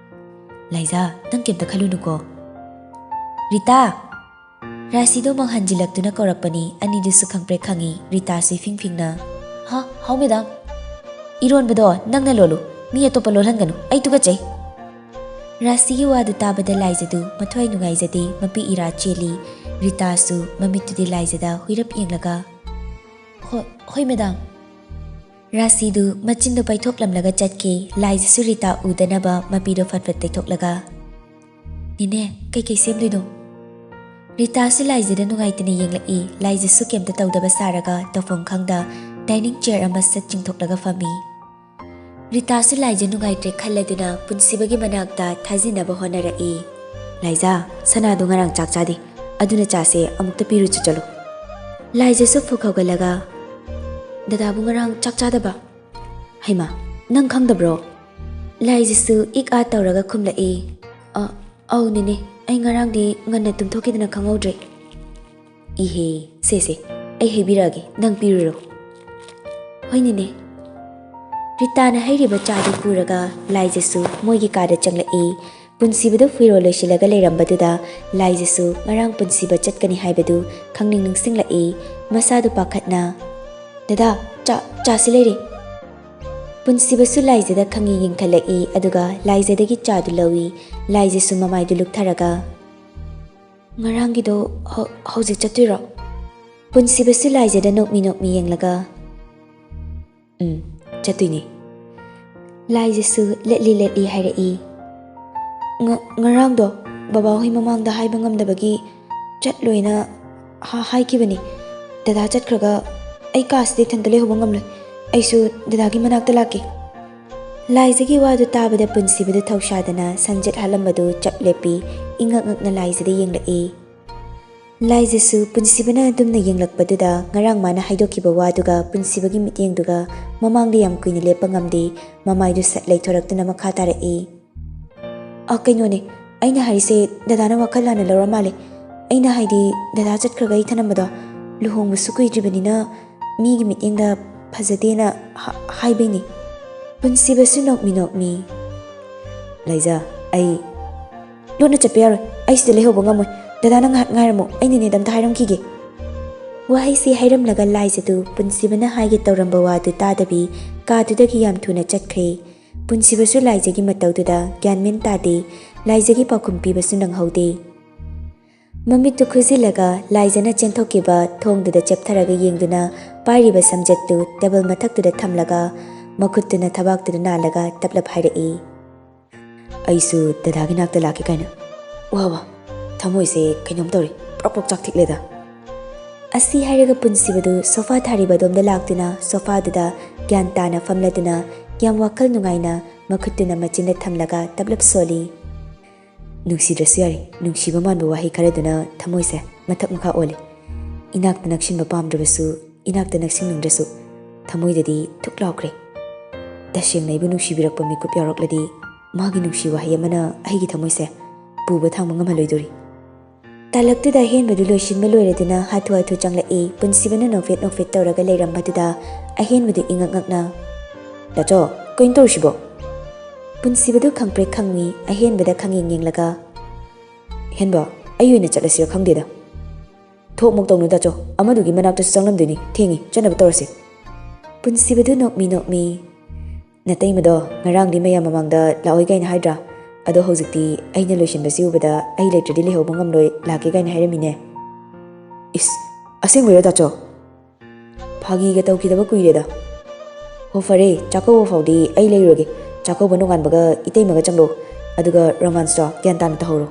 ꯂꯥꯏꯖꯥ, ꯅꯪ ꯀꯩꯝꯇ ꯈꯜꯂꯨꯅꯨꯀꯣ꯫ ꯔꯤꯇꯥ! ꯔꯥꯁꯤꯗꯣ ꯃꯪꯍꯟꯖꯤꯜꯂꯛꯇꯨꯅ ꯀꯧꯔꯛꯄꯅꯤ꯫ ꯑꯅꯤꯗꯨꯁꯨ ꯈꯪꯄ꯭ꯔꯦꯛ ꯈꯪꯏ꯫ ꯔꯤꯇꯥꯁꯨ ꯏꯐꯤꯡ ꯐꯤꯡꯅ ꯍꯥꯎ ꯃꯦꯗꯥꯝ꯫ ꯏꯔꯣꯟꯕꯗꯣ ꯅꯪꯅ ꯂꯣꯜꯂꯨ, ꯃꯤ ꯑꯇꯣꯞꯄ ꯂꯣꯜꯍꯟꯒꯅꯨ, ꯑꯩ ꯇꯨꯀꯠꯆꯩ꯫ ꯔꯥꯁꯤꯒꯤ ꯋꯥꯗꯨ ꯇꯥꯕꯗ ꯂꯥꯏꯖꯗꯨ ꯃꯊ꯭ꯋꯥꯏ ꯅꯨꯡꯉꯥꯏꯖꯗꯦ꯫ ꯃꯄꯤ ꯏꯔꯥ ꯆꯦꯜꯂꯤ꯫ ꯔꯤꯇꯥꯁꯨ ꯃꯃꯤꯠꯇꯨꯗꯤ ꯂꯥꯏꯖꯗ ꯍꯨꯏꯔꯞ ꯌꯦꯡꯂꯒ ꯍꯣꯏ ꯃꯦꯗꯥꯝ꯫ ꯔꯥꯁꯤꯗꯨ ꯃꯆꯤꯟꯗꯨ ꯄꯩꯊꯣꯛꯂꯝꯂꯒ ꯆꯠꯈꯤ꯫ ꯂꯥꯏꯖꯁꯨ ꯔꯤꯇꯥ ꯎꯗꯅꯕ ꯃꯄꯤꯗꯣ ꯐꯠ ꯇꯩꯊꯣꯛꯂꯒ ꯅꯦꯅꯦ ꯀꯩꯀꯩ ꯁꯦꯝꯗꯣꯏꯅꯣ? ꯔꯤꯇꯥꯁꯨ ꯂꯥꯏꯖꯗ ꯅꯨꯡꯉꯥꯏꯇꯅ ꯌꯦꯡꯂꯛꯏ꯫ ꯂꯥꯏꯖꯁꯨ ꯀꯩꯝꯇ ꯇꯧꯗꯕ ꯁꯥꯔꯒ ꯇꯧꯐꯝ ꯈꯪꯗ ꯗꯥꯏꯅꯤꯡ ꯆꯤꯌꯔ ꯑꯃ ꯁꯠ ꯆꯤꯡꯊꯣꯛꯂꯒ ꯐꯝꯃꯤ꯫ ꯔꯤꯇꯥꯁꯨ ꯂꯥꯏꯖ ꯅꯨꯡꯉꯥꯏꯇ꯭ꯔꯦ ꯈꯜꯂꯗꯨꯅ ꯄꯨꯟꯁꯤꯕꯒꯤ ꯃꯅꯥꯛꯇ ꯊꯥꯖꯤꯟꯅꯕ ꯍꯣꯠꯅꯔꯛꯏ꯫ ꯂꯥꯏꯖꯥ, ꯁꯅꯥꯗꯣ ꯉꯔꯥꯡ ꯆꯥꯛ ꯆꯥꯗꯦ, ꯑꯗꯨꯅ ꯆꯥꯁꯦ ꯑꯃꯨꯛꯇ ꯄꯤꯔꯨꯆꯣ ꯆꯠꯂꯣ꯫ ꯂꯥꯏꯖꯁꯨ ꯐꯨꯛ ꯍꯧꯒꯠꯂꯒ ꯗꯗꯥꯕꯨ ꯉꯔꯥꯡ ꯆꯥꯛ ꯆꯥꯗꯕ? ꯍꯩꯃꯥ, ꯅꯪ ꯈꯪꯗꯕ꯭ꯔꯣ? ꯂꯥꯏꯖꯁꯨ ꯏꯛ ꯑꯥ ꯇꯧꯔꯒ ꯈꯨꯝꯂꯛꯏ꯫ ꯑꯧ ꯅꯦꯅꯦ, ꯑꯩ ꯉꯔꯥꯡꯗꯤ ꯉꯟꯅ ꯇꯨꯝꯊꯣꯛꯈꯤꯗꯅ ꯈꯪꯍꯧꯗ꯭ꯔꯦ꯫ ꯏꯍꯦ, ꯁꯦ ꯑꯩ ꯍꯩꯕꯤꯔꯛꯑꯒꯦ, ꯅꯪ ꯄꯤꯔꯨꯔꯣ꯫ ꯍꯣꯏ ꯅꯦꯅꯦ꯫ ꯔꯤꯇꯥꯅ ꯍꯩꯔꯤꯕ ꯆꯥꯗꯨ ꯄꯨꯔꯒ ꯂꯥꯏꯖꯁꯨ ꯃꯣꯏꯒꯤ ꯀꯥꯗ ꯆꯪꯂꯛꯏ꯫ ꯄꯨꯟꯁꯤꯕꯗꯨ ꯐꯤꯔꯣꯜ ꯂꯣꯏꯁꯤꯜꯂꯒ ꯂꯩꯔꯝꯕꯗꯨꯗ ꯂꯥꯏꯖꯁꯨ ꯉꯔꯥꯡ ꯄꯨꯟꯁꯤꯕ ꯆꯠꯀꯅꯤ ꯍꯥꯏꯕꯗꯨ ꯈꯪꯅꯤꯡ ꯅꯤꯡꯁꯤꯡꯂꯛꯏ꯫ ꯃꯁꯥꯗꯨ ꯄꯥꯈꯠꯅ "ꯗꯗꯥ, ꯆꯥꯁꯤ ꯂꯩꯔꯦ"꯫ ꯄꯨꯟꯁꯤꯕꯁꯨ ꯂꯥꯏꯖꯗ ꯈꯪꯉꯤ ꯌꯦꯡꯈꯠꯂꯛꯏ ꯑꯗꯨꯒ ꯂꯥꯏꯖꯗꯒꯤ ꯆꯥꯗꯨ ꯂꯧꯏ꯫ ꯂꯥꯏꯖꯁꯨ ꯃꯃꯥꯏꯗꯨ ꯂꯨꯛꯊꯔꯒ "ꯉꯔꯥꯡꯒꯤꯗꯣ ꯍꯧꯖꯤꯛ ꯆꯠꯇꯣꯏꯔꯣ"꯫ ꯄꯨꯟꯁꯤꯕꯁꯨ ꯂꯥꯏꯖꯗ ꯅꯣꯛꯃꯤ ꯌꯦꯡꯂꯒ "ꯆꯠꯇꯣꯏꯅꯤ"꯫ ꯂꯥꯏꯖꯁꯨ ꯂꯦꯠꯂꯤ ꯍꯥꯏꯔꯛꯏ꯫ "ꯉꯔꯥꯡꯗꯣ ꯕꯕꯥꯍꯣꯏ ꯃꯃꯥꯡꯗ ꯍꯥꯏꯕ ꯉꯝꯗꯕꯒꯤ ꯆꯠꯂꯣꯏꯅ ꯍꯥꯏꯈꯤꯕꯅꯤ꯫ ꯗꯗꯥ ꯆꯠꯈ꯭ꯔꯒ ꯑꯩ ꯀꯥꯁꯤꯗ ꯏꯊꯟꯇ ꯂꯩꯍꯧꯕ ꯉꯝꯂꯣꯏ꯫ ꯑꯩꯁꯨ ꯗꯗꯥꯒꯤ ꯃꯅꯥꯛꯇ ꯂꯥꯛꯀꯦ"꯫ ꯂꯥꯏꯖꯒꯤ ꯋꯥꯗꯨ ꯇꯥꯕꯗ ꯄꯨꯟꯁꯤꯕꯗꯨ ꯊꯧꯁꯥꯗꯅ ꯁꯝꯖꯦꯠ ꯍꯥꯜꯂꯝꯕꯗꯨ ꯆꯞ ꯂꯦꯞꯄꯤ ꯏꯉꯛ ꯉꯛꯅ ꯂꯥꯏꯖꯗ ꯌꯦꯡꯂꯛꯏ꯫ ꯂꯥꯏꯖꯁꯨ ꯄꯨꯟꯁꯤꯕꯅ ꯑꯗꯨꯝꯅ ꯌꯦꯡꯂꯛꯄꯗꯨꯗ ꯉꯔꯥꯡ ꯃꯥꯅ ꯍꯥꯏꯗꯣꯛꯈꯤꯕ ꯋꯥꯗꯨꯒ ꯄꯨꯟꯁꯤꯕꯒꯤ ꯃꯤꯠꯌꯦꯡꯗꯨꯒ ꯃꯃꯥꯡꯗ ꯌꯥꯝ ꯀꯨꯏꯅ ꯂꯦꯞꯄ ꯉꯝꯗꯦ꯫ ꯃꯃꯥꯏꯗꯨ ꯁꯠ ꯂꯩꯊꯣꯔꯛꯇꯨꯅ ꯃꯈꯥ ꯇꯥꯔꯛꯏ꯫ "ꯀꯩꯅꯣꯅꯦ, ꯑꯩꯅ ꯍꯥꯏꯔꯤꯁꯦ ꯗꯗꯥꯅ ꯋꯥꯈꯜ ꯂꯥꯟꯅ ꯂꯧꯔ ꯃꯥꯜꯂꯦ꯫ ꯑꯩꯅ ꯍꯥꯏꯗꯤ ꯗꯗꯥ ꯆꯠꯈ꯭ꯔꯒ ꯑꯩ ꯊꯅꯝꯕꯗꯣ ꯂꯨꯍꯣꯡꯕꯁꯨ ꯀꯨꯏꯗ꯭ꯔꯤꯕꯅꯤꯅ ꯃꯤꯒꯤ ꯃꯤꯠꯌꯦꯡꯗ ꯐꯖꯗꯦꯅ ꯍꯥꯏꯕꯩꯅꯤ"꯫ ꯄꯨꯟꯁꯤꯕꯁꯨ ꯅꯣꯛꯃꯤ "ꯂꯥꯏꯖ, ꯑꯩ ꯂꯣꯠꯅ ꯆꯠꯄ ꯌꯥꯔꯣꯏ꯫ ꯑꯩ ꯁꯤꯗ ꯂꯩꯍꯧꯕ ꯉꯝꯃꯣꯏ꯫ ꯗꯗꯥꯅ ꯉꯥꯏꯍꯥꯛ ꯉꯥꯏꯔꯝꯃꯣ, ꯑꯩ ꯅꯦꯅꯦꯗ ꯑꯝꯇ ꯍꯥꯏꯔꯝꯈꯤꯒꯦ"꯫ ꯋꯥꯍꯩꯁꯤ ꯍꯥꯏꯔꯝꯂꯒ ꯂꯥꯏꯖꯗꯨ ꯄꯨꯟꯁꯤꯕꯅ ꯍꯥꯏꯒꯦ ꯇꯧꯔꯝꯕ ꯋꯥꯗꯨ ꯇꯥꯗꯕꯤ ꯀꯥꯗꯨꯗꯒꯤ ꯌꯥꯝ ꯊꯨꯅ ꯆꯠꯈ꯭ꯔꯦ꯫ ꯄꯨꯟꯁꯤꯕꯁꯨ ꯂꯥꯏꯖꯒꯤ ꯃꯇꯧꯗꯨꯗ ꯒ꯭ꯌꯥꯟ ꯃꯦꯟ ꯇꯥꯗꯦ꯫ ꯂꯥꯏꯖꯒꯤ ꯄꯥꯎꯈꯨꯝ ꯄꯤꯕꯁꯨ ꯅꯪꯍꯧꯗꯦ꯫ ꯃꯃꯤꯠꯇꯨ ꯈꯨꯖꯤꯜꯂꯒ ꯂꯥꯏꯖꯅ ꯆꯦꯟꯊꯣꯛꯈꯤꯕ ꯊꯣꯡꯗꯨꯗ ꯆꯦꯞꯊꯔꯒ ꯌꯦꯡꯗꯨꯅ ꯄꯥꯏꯔꯤꯕ ꯁꯝꯖꯦꯠꯇꯨ ꯇꯦꯕꯜ ꯃꯊꯛꯇꯨꯗ ꯊꯝꯂꯒ ꯃꯈꯨꯠꯇꯨꯅ ꯊꯕꯥꯛꯇꯨꯗ ꯅꯥꯜꯂꯒ ꯇꯞꯂꯞ ꯍꯥꯏꯔꯛꯏ꯫ "ꯑꯩꯁꯨ ꯗꯗꯥꯒꯤ ꯅꯥꯛꯇ ꯂꯥꯛꯀꯦ ꯀꯥꯏꯅ꯫ ꯋꯥ ꯊꯃꯣꯏꯁꯦ ꯀꯩꯅꯣꯝ ꯇꯧꯔꯤ, ꯄ꯭ꯔꯣꯛ ꯆꯥꯛꯊꯤꯛꯂꯦꯗ"꯫ ꯑꯁꯤ ꯍꯥꯏꯔꯒ ꯄꯨꯟꯁꯤꯕꯗꯨ ꯁꯣꯐꯥ ꯊꯥꯔꯤꯕ ꯑꯗꯣꯝꯗ ꯂꯥꯛꯇꯨꯅ ꯁꯣꯐꯥꯗꯨꯗ ꯒ꯭ꯌꯥꯟ ꯇꯥꯅ ꯐꯝꯂꯗꯨꯅ ꯌꯥꯝ ꯋꯥꯈꯜ ꯅꯨꯡꯉꯥꯏꯅ ꯃꯈꯨꯠꯇꯨꯅ ꯃꯆꯤꯟꯗ ꯊꯝꯂꯒ ꯇꯞꯂꯞ ꯁꯣꯜꯂꯤ꯫ "ꯅꯨꯡꯁꯤꯗ꯭ꯔꯁꯨ ꯌꯥꯔꯤ, ꯅꯨꯡꯁꯤꯕ ꯃꯥꯟꯕ ꯋꯥꯍꯩ ꯈꯔꯗꯨꯅ ꯊꯃꯣꯏꯁꯦ ꯃꯊꯛ ꯃꯈꯥ ꯑꯣꯜꯂꯤ꯫ ꯏꯅꯥꯛꯇ ꯅꯛꯁꯤꯟꯕ ꯄꯥꯝꯗ꯭ꯔꯕꯁꯨ, ꯏꯅꯥꯛꯇ ꯅꯛꯁꯤꯟꯅꯤꯡꯗ꯭ꯔꯁꯨ ꯊꯃꯣꯏꯗꯗꯤ ꯊꯨꯛ ꯂꯥꯎꯈ꯭ꯔꯦ꯫ ꯇꯁꯦꯡꯅ ꯑꯩꯕꯨ ꯅꯨꯡꯁꯤꯕꯤꯔꯛꯄ ꯃꯤꯀꯨꯞ ꯌꯥꯎꯔꯛꯂꯗꯤ ꯃꯥꯒꯤ ꯅꯨꯡꯁꯤ ꯋꯥꯍꯩ ꯑꯃꯅ ꯑꯩꯒꯤ ꯊꯃꯣꯏꯁꯦ ꯄꯨꯕ ꯊꯥꯡꯕ ꯉꯝꯍꯜꯂꯣꯏꯗꯣꯔꯤ"꯫ ꯇꯥꯂꯛꯇꯨꯗ ꯑꯍꯦꯟꯕꯗꯨ ꯂꯣꯏꯁꯤꯟꯕ ꯂꯣꯏꯔꯗꯨꯅ ꯍꯥꯊꯨ ꯆꯪꯂꯛꯏ꯫ ꯄꯨꯟꯁꯤꯕꯅ ꯅꯣꯛꯐꯦꯠ ꯇꯧꯔꯒ ꯂꯩꯔꯝꯕꯗꯨꯗ ꯑꯍꯦꯟꯕꯗꯨ ꯏꯉꯛ ꯉꯛꯅ "ꯗꯥꯆꯣ, ꯀꯩꯅꯣ ꯇꯧꯔꯤꯁꯤꯕꯣ"꯫ ꯄꯨꯟꯁꯤꯕꯗꯨ ꯈꯪꯄ꯭ꯔꯦꯛ ꯈꯪꯉꯤ ꯑꯍꯦꯟꯕꯗ ꯈꯪꯌꯦꯡ ꯌꯦꯡꯂꯒ "ꯍꯦꯟꯕ, ꯑꯩ ꯑꯣꯏꯅ ꯆꯠꯂꯁꯤꯔ ꯈꯪꯗꯦꯗ"꯫ "ꯊꯣꯛꯃꯣꯛ ꯇꯧꯅꯨ ꯗꯥꯆꯣ, ꯑꯃꯗꯨꯒꯤ ꯃꯅꯥꯛꯇꯁꯨ ꯆꯪꯂꯝꯗꯣꯏꯅꯤ, ꯊꯦꯡꯉꯤ, ꯆꯠꯅꯕ ꯇꯧꯔꯁꯤ"꯫ ꯄꯨꯟꯁꯤꯕꯗꯨ ꯅꯣꯛꯃꯤ "ꯅꯇꯩꯃꯗꯣ ꯉꯔꯥꯡꯗꯤ ꯃꯌꯥꯝ ꯃꯃꯥꯡꯗ ꯂꯥꯛꯑꯣꯏ ꯀꯥꯏꯅ ꯍꯥꯏꯗ꯭ꯔꯥ? ꯑꯗꯣ ꯍꯧꯖꯤꯛꯇꯤ ꯑꯩꯅ ꯂꯣꯏꯁꯤꯟꯕꯁꯤ ꯎꯕꯗ ꯑꯩ ꯂꯩꯇ꯭ꯔꯗꯤ ꯂꯩꯍꯧꯕ ꯉꯝꯂꯣꯏ, ꯂꯥꯛꯀꯦ ꯀꯥꯏꯅ ꯍꯥꯏꯔꯝꯃꯤꯅꯦ"꯫ "ꯏꯁ, ꯑꯁꯦꯡꯕꯩꯔꯣ ꯗꯥꯆꯣ? ꯐꯥꯒꯤꯒ ꯇꯧꯈꯤꯗꯕ ꯀꯨꯏꯔꯦꯗ"꯫ "ꯍꯣ ꯐꯔꯦ, ꯆꯥꯛꯀꯧꯕ ꯐꯥꯎꯗꯤ ꯑꯩ ꯂꯩꯔꯨꯔꯒꯦ꯫ ꯆꯥꯛꯀꯧꯕ ꯅꯣꯡꯉꯥꯟꯕꯒ ꯏꯇꯩꯃꯒ ꯆꯪꯂꯣ, ꯑꯗꯨꯒ ꯔꯣꯃꯥꯟꯁꯇꯣ ꯒ꯭ꯌꯥꯟ ꯇꯥꯅ ꯇꯧꯍꯧꯔꯣ"꯫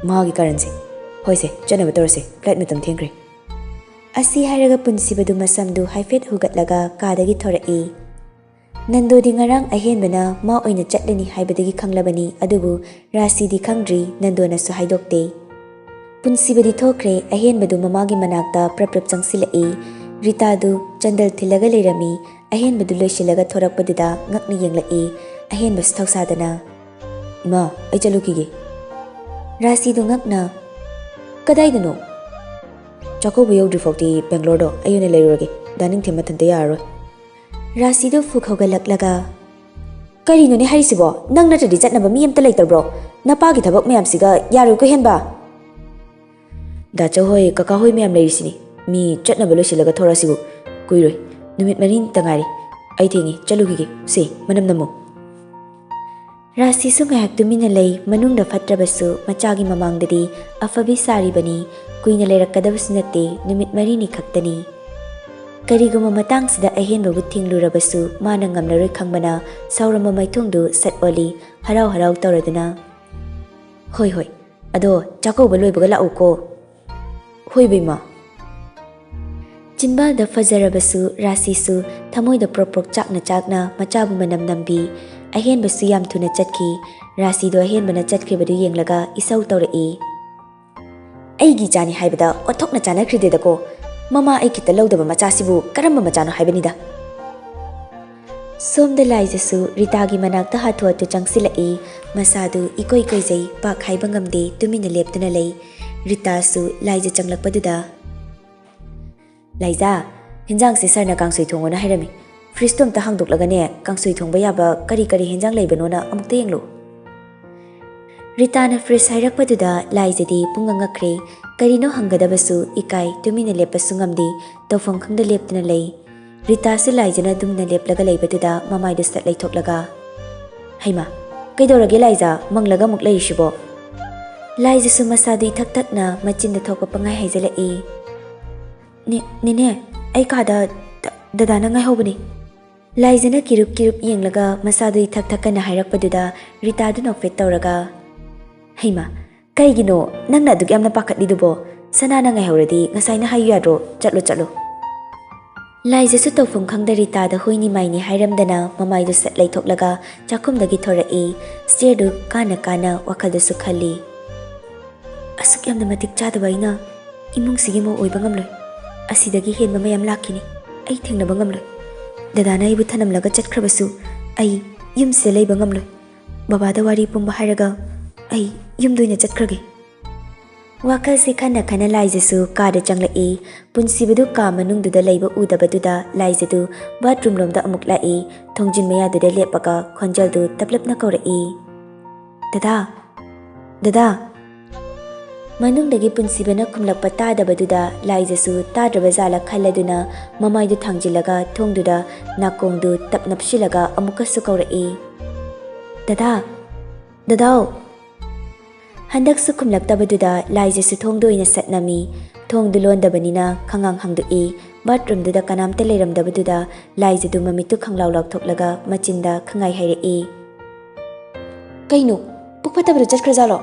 ꯃꯥꯒꯤ ꯀꯥꯔꯟꯁꯦ꯫ ꯍꯣꯏꯁꯦ, ꯆꯠꯅꯕ ꯇꯧꯔꯁꯦ, ꯐ꯭ꯂꯥꯏꯠ ꯃꯇꯝ ꯊꯦꯡꯈ꯭ꯔꯦ"꯫ ꯑꯁꯤ ꯍꯥꯏꯔꯒ ꯄꯨꯟꯁꯤꯕꯗꯨ ꯃꯁꯝꯗꯨ ꯍꯥꯏꯐꯦꯠ ꯍꯨꯒꯠꯂꯒ ꯀꯥꯗꯒꯤ ꯊꯣꯔꯛꯏ꯫ ꯅꯟꯗꯣꯗꯤ ꯉꯔꯥꯡ ꯑꯍꯦꯟꯕꯅ ꯃꯥ ꯑꯣꯏꯅ ꯆꯠꯂꯅꯤ ꯍꯥꯏꯕꯗꯒꯤ ꯈꯪꯂꯕꯅꯤ, ꯑꯗꯨꯕꯨ ꯔꯥꯁꯤꯗꯤ ꯈꯪꯗ꯭ꯔꯤ, ꯅꯟꯗꯣꯅꯁꯨ ꯍꯥꯏꯗꯣꯛꯇꯦ꯫ ꯄꯨꯟꯁꯤꯕꯗꯤ ꯊꯣꯛꯈ꯭ꯔꯦ꯫ ꯑꯍꯦꯟꯕꯗꯨ ꯃꯃꯥꯒꯤ ꯃꯅꯥꯛꯇ ꯄ꯭ꯔꯞ ꯆꯪꯁꯤꯜꯂꯛꯏ꯫ ꯔꯤꯇꯥꯗꯨ ꯆꯟꯗꯜ ꯊꯤꯜꯂꯒ ꯂꯩꯔꯝꯃꯤ꯫ ꯑꯍꯦꯟꯕꯗꯨ ꯂꯣꯏꯁꯤꯜꯂꯒ ꯊꯣꯔꯛꯄꯗꯨꯗ ꯉꯛꯅ ꯌꯦꯡꯂꯛꯏ꯫ ꯑꯍꯦꯟꯕꯁꯨ ꯊꯧꯁꯥꯗꯅ "ꯏꯃꯥ, ꯑꯩ ꯆꯠꯂꯨꯈꯤꯒꯦ"꯫ ꯔꯥꯁꯤꯗꯨ ꯉꯛꯅ "ꯀꯗꯥꯏꯗꯅꯣ"꯫ "ꯆꯥꯛꯀꯧꯕ ꯌꯧꯗ꯭ꯔꯤꯐꯥꯎꯗꯤ ꯕꯦꯡꯒ꯭ꯂꯣꯔꯗꯣ ꯑꯩ ꯑꯣꯏꯅ ꯂꯩꯔꯨꯔꯒꯦ, ꯗꯥꯅꯤꯡꯊꯦꯝ ꯃꯊꯟꯇ ꯌꯥꯔꯔꯣꯏ"꯫ ꯔꯥꯁꯤꯗꯨ ꯐꯨꯛ ꯍꯧꯒꯠꯂꯛꯂꯒ "ꯀꯔꯤꯅꯣꯅꯦ ꯍꯥꯏꯔꯤꯁꯤꯕꯣ? ꯅꯪ ꯅꯠꯇ꯭ꯔꯗꯤ ꯆꯠꯅꯕ ꯃꯤ ꯑꯝꯇ ꯂꯩꯇꯕ꯭ꯔꯣ? ꯅꯄꯥꯒꯤ ꯊꯕꯛ ꯃꯌꯥꯝꯁꯤꯒ ꯌꯥꯔꯣꯏꯀꯣ ꯍꯦꯟꯕ"꯫ "ꯗꯥꯆꯧ ꯍꯣꯏ ꯀꯀꯥ ꯍꯣꯏ ꯃꯌꯥꯝ ꯂꯩꯔꯤꯁꯤꯅꯤ, ꯃꯤ ꯆꯠꯅꯕ ꯂꯣꯏꯁꯤꯜꯂꯒ ꯊꯣꯔꯛꯑꯁꯤꯕꯨ ꯀꯨꯏꯔꯣꯏ, ꯅꯨꯃꯤꯠ 4ꯇ ꯉꯥꯏꯔꯤ꯫ ꯑꯩ ꯊꯦꯡꯉꯤ, ꯆꯠꯂꯨꯈꯤꯒꯦ, ꯁꯤ ꯃꯅꯝ ꯅꯝꯃꯨ"꯫ ꯔꯥꯁꯤꯁꯨ ꯉꯥꯏꯍꯥꯛ ꯇꯨꯃꯤꯟꯅ ꯂꯩ꯫ ꯃꯅꯨꯡꯗ ꯐꯠꯇ꯭ꯔꯕꯁꯨ ꯃꯆꯥꯒꯤ ꯃꯃꯥꯡꯗꯗꯤ ꯑꯐꯕꯤ ꯁꯥꯔꯤꯕꯅꯤ꯫ ꯀꯨꯏꯅ ꯂꯩꯔꯛꯀꯗꯕꯁꯨ नत्ते, ꯅꯨꯃꯤꯠ 4ꯅꯤ ꯈꯛꯇꯅꯤ꯫ ꯀꯔꯤꯒꯨꯝꯕ ꯃꯇꯥꯡꯁꯤꯗ ꯑꯍꯦꯟꯕꯕꯨ ꯊꯤꯡꯂꯨꯔꯕꯁꯨ ꯃꯥꯅ ꯉꯝꯂꯔꯣꯏ ꯈꯪꯕꯅ ꯁꯥꯎꯔꯝꯕ ꯃꯥꯏꯊꯣꯡꯗꯨ ꯁꯠ ꯑꯣꯜꯂꯤ, ꯍꯔꯥꯎ ꯇꯧꯔꯗꯨꯅ "ꯍꯣꯏ, ꯑꯗꯣ ꯆꯥꯛꯀꯧꯕ ꯂꯣꯏꯕꯒ ꯂꯥꯛꯎꯀꯣ"꯫ "ꯍꯣꯏ ꯕꯦꯝꯃ"꯫ ꯆꯤꯟꯕꯥꯜꯗ ꯐꯖꯔꯕꯁꯨ ꯔꯥꯁꯤꯁꯨ ꯊꯃꯣꯏꯗ ꯄ꯭ꯔꯣꯛ ꯆꯥꯛꯅ ꯃꯆꯥꯕꯨ ꯃꯅꯝ ꯅꯝꯕꯤ꯫ ꯑꯍꯦꯟꯕꯁꯨ ꯌꯥꯝ ꯊꯨꯅ ꯆꯠꯈꯤ꯫ ꯔꯥꯁꯤꯗꯣ ꯑꯍꯦꯟꯕꯅ ꯆꯠꯈ꯭ꯔꯤꯕꯗꯨ ꯌꯦꯡꯂꯒ ꯏꯁꯧ ꯇꯧꯔꯛꯏ꯫ "ꯑꯩꯒꯤ ꯏꯆꯥꯅꯤ ꯍꯥꯏꯕꯗ ꯑꯣꯟꯊꯣꯛꯅ ꯆꯥꯅꯈ꯭ꯔꯤꯗꯦꯗꯀꯣ! ꯃꯃꯥ ꯑꯩ ꯈꯤꯇ ꯂꯧꯗꯕ ꯃꯆꯥꯁꯤꯕꯨ ꯀꯔꯝꯕ ꯃꯆꯥꯅꯣ ꯍꯥꯏꯕꯅꯤꯗ"꯫ ꯁꯣꯝꯗ ꯂꯥꯏꯖꯁꯨ ꯔꯤꯇꯥꯒꯤ ꯃꯅꯥꯛꯇ ꯍꯥꯊꯨ ꯆꯪꯁꯤꯜꯂꯛꯏ꯫ ꯃꯁꯥꯗꯨ ꯏꯀꯣꯏ ꯀꯣꯏꯖꯩ, ꯄꯥꯛ ꯍꯥꯏꯕ ꯉꯝꯗꯦ, ꯇꯨꯃꯤꯟꯅ ꯂꯦꯞꯇꯨꯅ ꯂꯩ꯫ ꯔꯤꯇꯥꯁꯨ ꯂꯥꯏꯖ ꯆꯪꯂꯛꯄꯗꯨꯗ "ꯂꯥꯏꯖꯥ, ꯍꯦꯟꯖꯥꯡꯁꯦ ꯁꯥꯔꯅ ꯀꯥꯡꯁꯣꯏ ꯊꯣꯡꯉꯣꯅ ꯍꯥꯏꯔꯝꯃꯤ, ꯐ꯭ꯔꯤꯖꯇꯣ ꯑꯝꯇ ꯍꯥꯡꯗꯣꯛꯂꯒꯅꯦ ꯀꯥꯡꯁꯣꯏ ꯊꯣꯡꯕ ꯌꯥꯕ ꯀꯔꯤ ꯀꯔꯤ ꯍꯦꯟꯖꯥꯡ ꯂꯩꯕꯅꯣꯅ ꯑꯃꯨꯛꯇ ꯌꯦꯡꯂꯨ꯫ ꯔꯤꯇꯥꯅ ꯐ꯭ꯔꯤꯖ ꯍꯥꯏꯔꯛꯄꯗꯨꯗ ꯂꯥꯏꯖꯗꯤ ꯄꯨꯡꯉꯛ ꯉꯛꯈ꯭ꯔꯦ꯫ ꯀꯔꯤꯅꯣ ꯍꯪꯒꯗꯕꯁꯨ ꯏꯀꯥꯏ, ꯇꯨꯃꯤꯟꯅ ꯂꯦꯞꯄꯁꯨ ꯉꯝꯗꯦ, ꯇꯧꯐꯝ ꯈꯪꯗ ꯂꯦꯞꯇꯨꯅ ꯂꯩ꯫ ꯔꯤꯇꯥꯁꯨ ꯂꯥꯏꯖꯅ ꯗꯨꯝꯅ ꯂꯦꯞꯂꯒ ꯂꯩꯕꯗꯨꯗ ꯃꯃꯥꯏꯗꯨ ꯁꯠ ꯂꯩꯊꯣꯛꯂꯒ, ꯍꯩꯃꯥ ꯀꯩꯗꯧꯔꯒꯦ ꯂꯥꯏꯖ, ꯃꯪꯂꯒ ꯑꯃꯨꯛ ꯂꯩꯔꯤꯁꯤꯕꯣ? ꯂꯥꯏꯖꯁꯨ ꯃꯁꯥꯗꯨ ꯏꯊꯛ ꯊꯛꯅ ꯃꯆꯤꯟꯗ ꯊꯣꯛꯄ ꯄꯪꯍꯥꯏ ꯍꯥꯏꯖꯤꯜꯂꯛꯏ꯫ ꯅꯦꯅꯦ, ꯑꯩ ꯀꯥꯗ ꯗꯗꯥꯅ ꯉꯥꯏꯍꯧꯕꯅꯤ꯫ ꯂꯥꯏꯖꯅ ꯀꯤꯔꯨꯞ ꯀꯤꯔꯨꯞ ꯌꯦꯡꯂꯒ ꯃꯁꯥꯗꯨ ꯏꯊꯛ ꯊꯛꯀꯅ ꯍꯥꯏꯔꯛꯄꯗꯨꯗ ꯔꯤꯇꯥꯗꯨ ꯅꯣꯛꯐꯦꯠ ꯇꯧꯔꯒ, ꯍꯩꯃꯥ ꯀꯩꯒꯤꯅꯣ ꯅꯪꯅ ꯑꯗꯨꯛ ꯌꯥꯝꯅ ꯄꯥꯈꯠꯂꯤꯗꯨꯕꯣ? ꯁꯅꯥꯅ ꯉꯥꯏꯍꯧꯔꯗꯤ ꯉꯁꯥꯏꯅ ꯍꯥꯏꯌꯨ ꯌꯥꯗ꯭ꯔꯣ? ꯆꯠꯂꯣ꯫ ꯂꯥꯏꯖꯁꯨ ꯇꯧꯐꯝ ꯈꯪꯗ ꯔꯤꯇꯥꯗ ꯍꯣꯏꯅꯤ ꯃꯥꯏꯅꯤ ꯍꯥꯏꯔꯝꯗꯅ ꯃꯃꯥꯏꯗꯨ ꯁꯠ ꯂꯩꯊꯣꯛꯂꯒ ꯆꯥꯛꯈꯨꯝꯗꯒꯤ ꯊꯣꯔꯛꯏ꯫ ꯁ꯭ꯇꯦꯌꯔꯗꯨ ꯀꯥꯅ ꯋꯥꯈꯜꯗꯁꯨ ꯈꯜꯂꯤ, ꯑꯁꯨꯛ ꯌꯥꯝꯅ ꯃꯇꯤꯛ ꯆꯥꯗꯕ ꯑꯩꯅ ꯏꯃꯨꯡꯁꯤꯒꯤ ꯃꯧ ꯑꯣꯏꯕ ꯉꯝꯂꯣꯏ꯫ ꯑꯁꯤꯗꯒꯤ ꯍꯦꯟꯕ ꯃꯌꯥꯝ ꯂꯥꯛꯈꯤꯅꯤ, ꯑꯩ ꯊꯦꯡꯅꯕ ꯉꯝꯂꯣꯏ꯫ ꯗꯗꯥꯅ ꯑꯩꯕꯨ ꯊꯅꯝꯂꯒ ꯆꯠꯈ꯭ꯔꯕꯁꯨ ꯑꯩ ꯌꯨꯝꯁꯤꯗ ꯂꯩꯕ ꯉꯝꯂꯣꯏ꯫ ꯕꯕꯥꯗ ꯋꯥꯔꯤ ꯄꯨꯝꯕ ꯍꯥꯏꯔꯒ ꯑꯩ ꯌꯨꯝꯗ ꯑꯣꯏꯅ ꯆꯠꯈ꯭ꯔꯒꯦ꯫ ꯋꯥꯈꯜꯁꯦ ꯈꯟꯅ ꯂꯥꯏꯖꯁꯨ ꯀꯥꯗ ꯆꯪꯂꯛꯏ꯫ ꯄꯨꯟꯁꯤꯕꯗꯨ ꯀꯥ ꯃꯅꯨꯡꯗꯨꯗ ꯂꯩꯕ ꯎꯗꯕꯗꯨꯗ ꯂꯥꯏꯖꯗꯨ ꯕꯥꯊꯔꯨꯝ ꯂꯣꯝꯗ ꯑꯃꯨꯛ ꯂꯥꯛꯏ꯫ ꯊꯣꯡꯖꯤꯟ ꯃꯌꯥꯗꯨꯗ ꯂꯦꯞꯄꯒ ꯈꯣꯟꯖꯦꯜꯗꯨ ꯇꯞꯂꯞꯅ ꯀꯧꯔꯛꯏ, ꯗꯗꯥ꯫ ꯃꯅꯨꯡꯗꯒꯤ ꯄꯨꯟꯁꯤꯕꯅ ꯈꯨꯝꯂꯛꯄ ꯇꯥꯗꯕꯗꯨꯗ ꯂꯥꯏꯖꯁꯨ ꯇꯥꯗ꯭ꯔꯕ ꯖꯥꯠꯂ ꯈꯜꯂꯗꯨꯅ ꯃꯃꯥꯏꯗꯨ ꯊꯥꯡꯖꯤꯜꯂꯒ ꯊꯣꯡꯗꯨꯗ ꯅꯥꯀꯣꯡꯗꯨ ꯇꯞ ꯅꯞꯁꯤꯜꯂꯒ ꯑꯃꯨꯛꯀꯁꯨ ꯀꯧꯔꯛꯏ, ꯗꯗꯥꯎ꯫ ꯍꯟꯗꯛꯁꯨ ꯈꯨꯝꯂꯛꯇꯕꯗꯨꯗ ꯂꯥꯏꯖꯁꯨ ꯊꯣꯡꯗꯨ ꯑꯣꯏꯅ ꯁꯠ ꯅꯝꯃꯤ꯫ ꯊꯣꯡꯗꯨ ꯂꯣꯟꯗꯕꯅꯤꯅ ꯈꯪꯉꯥꯡ ꯍꯥꯡꯗꯣꯛꯏ꯫ ꯕꯥꯊꯔꯨꯝꯗꯨꯗ ꯀꯅꯥꯝꯇ ꯂꯩꯔꯝꯗꯕꯗꯨꯗ ꯂꯥꯏꯖꯗꯨ ꯃꯃꯤꯠꯇꯨ ꯈꯪꯂꯥꯎ ꯂꯥꯎꯊꯣꯛꯂꯒ ꯃꯆꯤꯟꯗ ꯈꯪꯉꯥꯏ ꯍꯥꯏꯔꯛꯏ, ꯀꯩꯅꯣ ꯄꯨꯛ ꯐꯠꯇꯕꯗꯨ ꯆꯠꯈ꯭ꯔꯖꯥꯠꯂꯣ?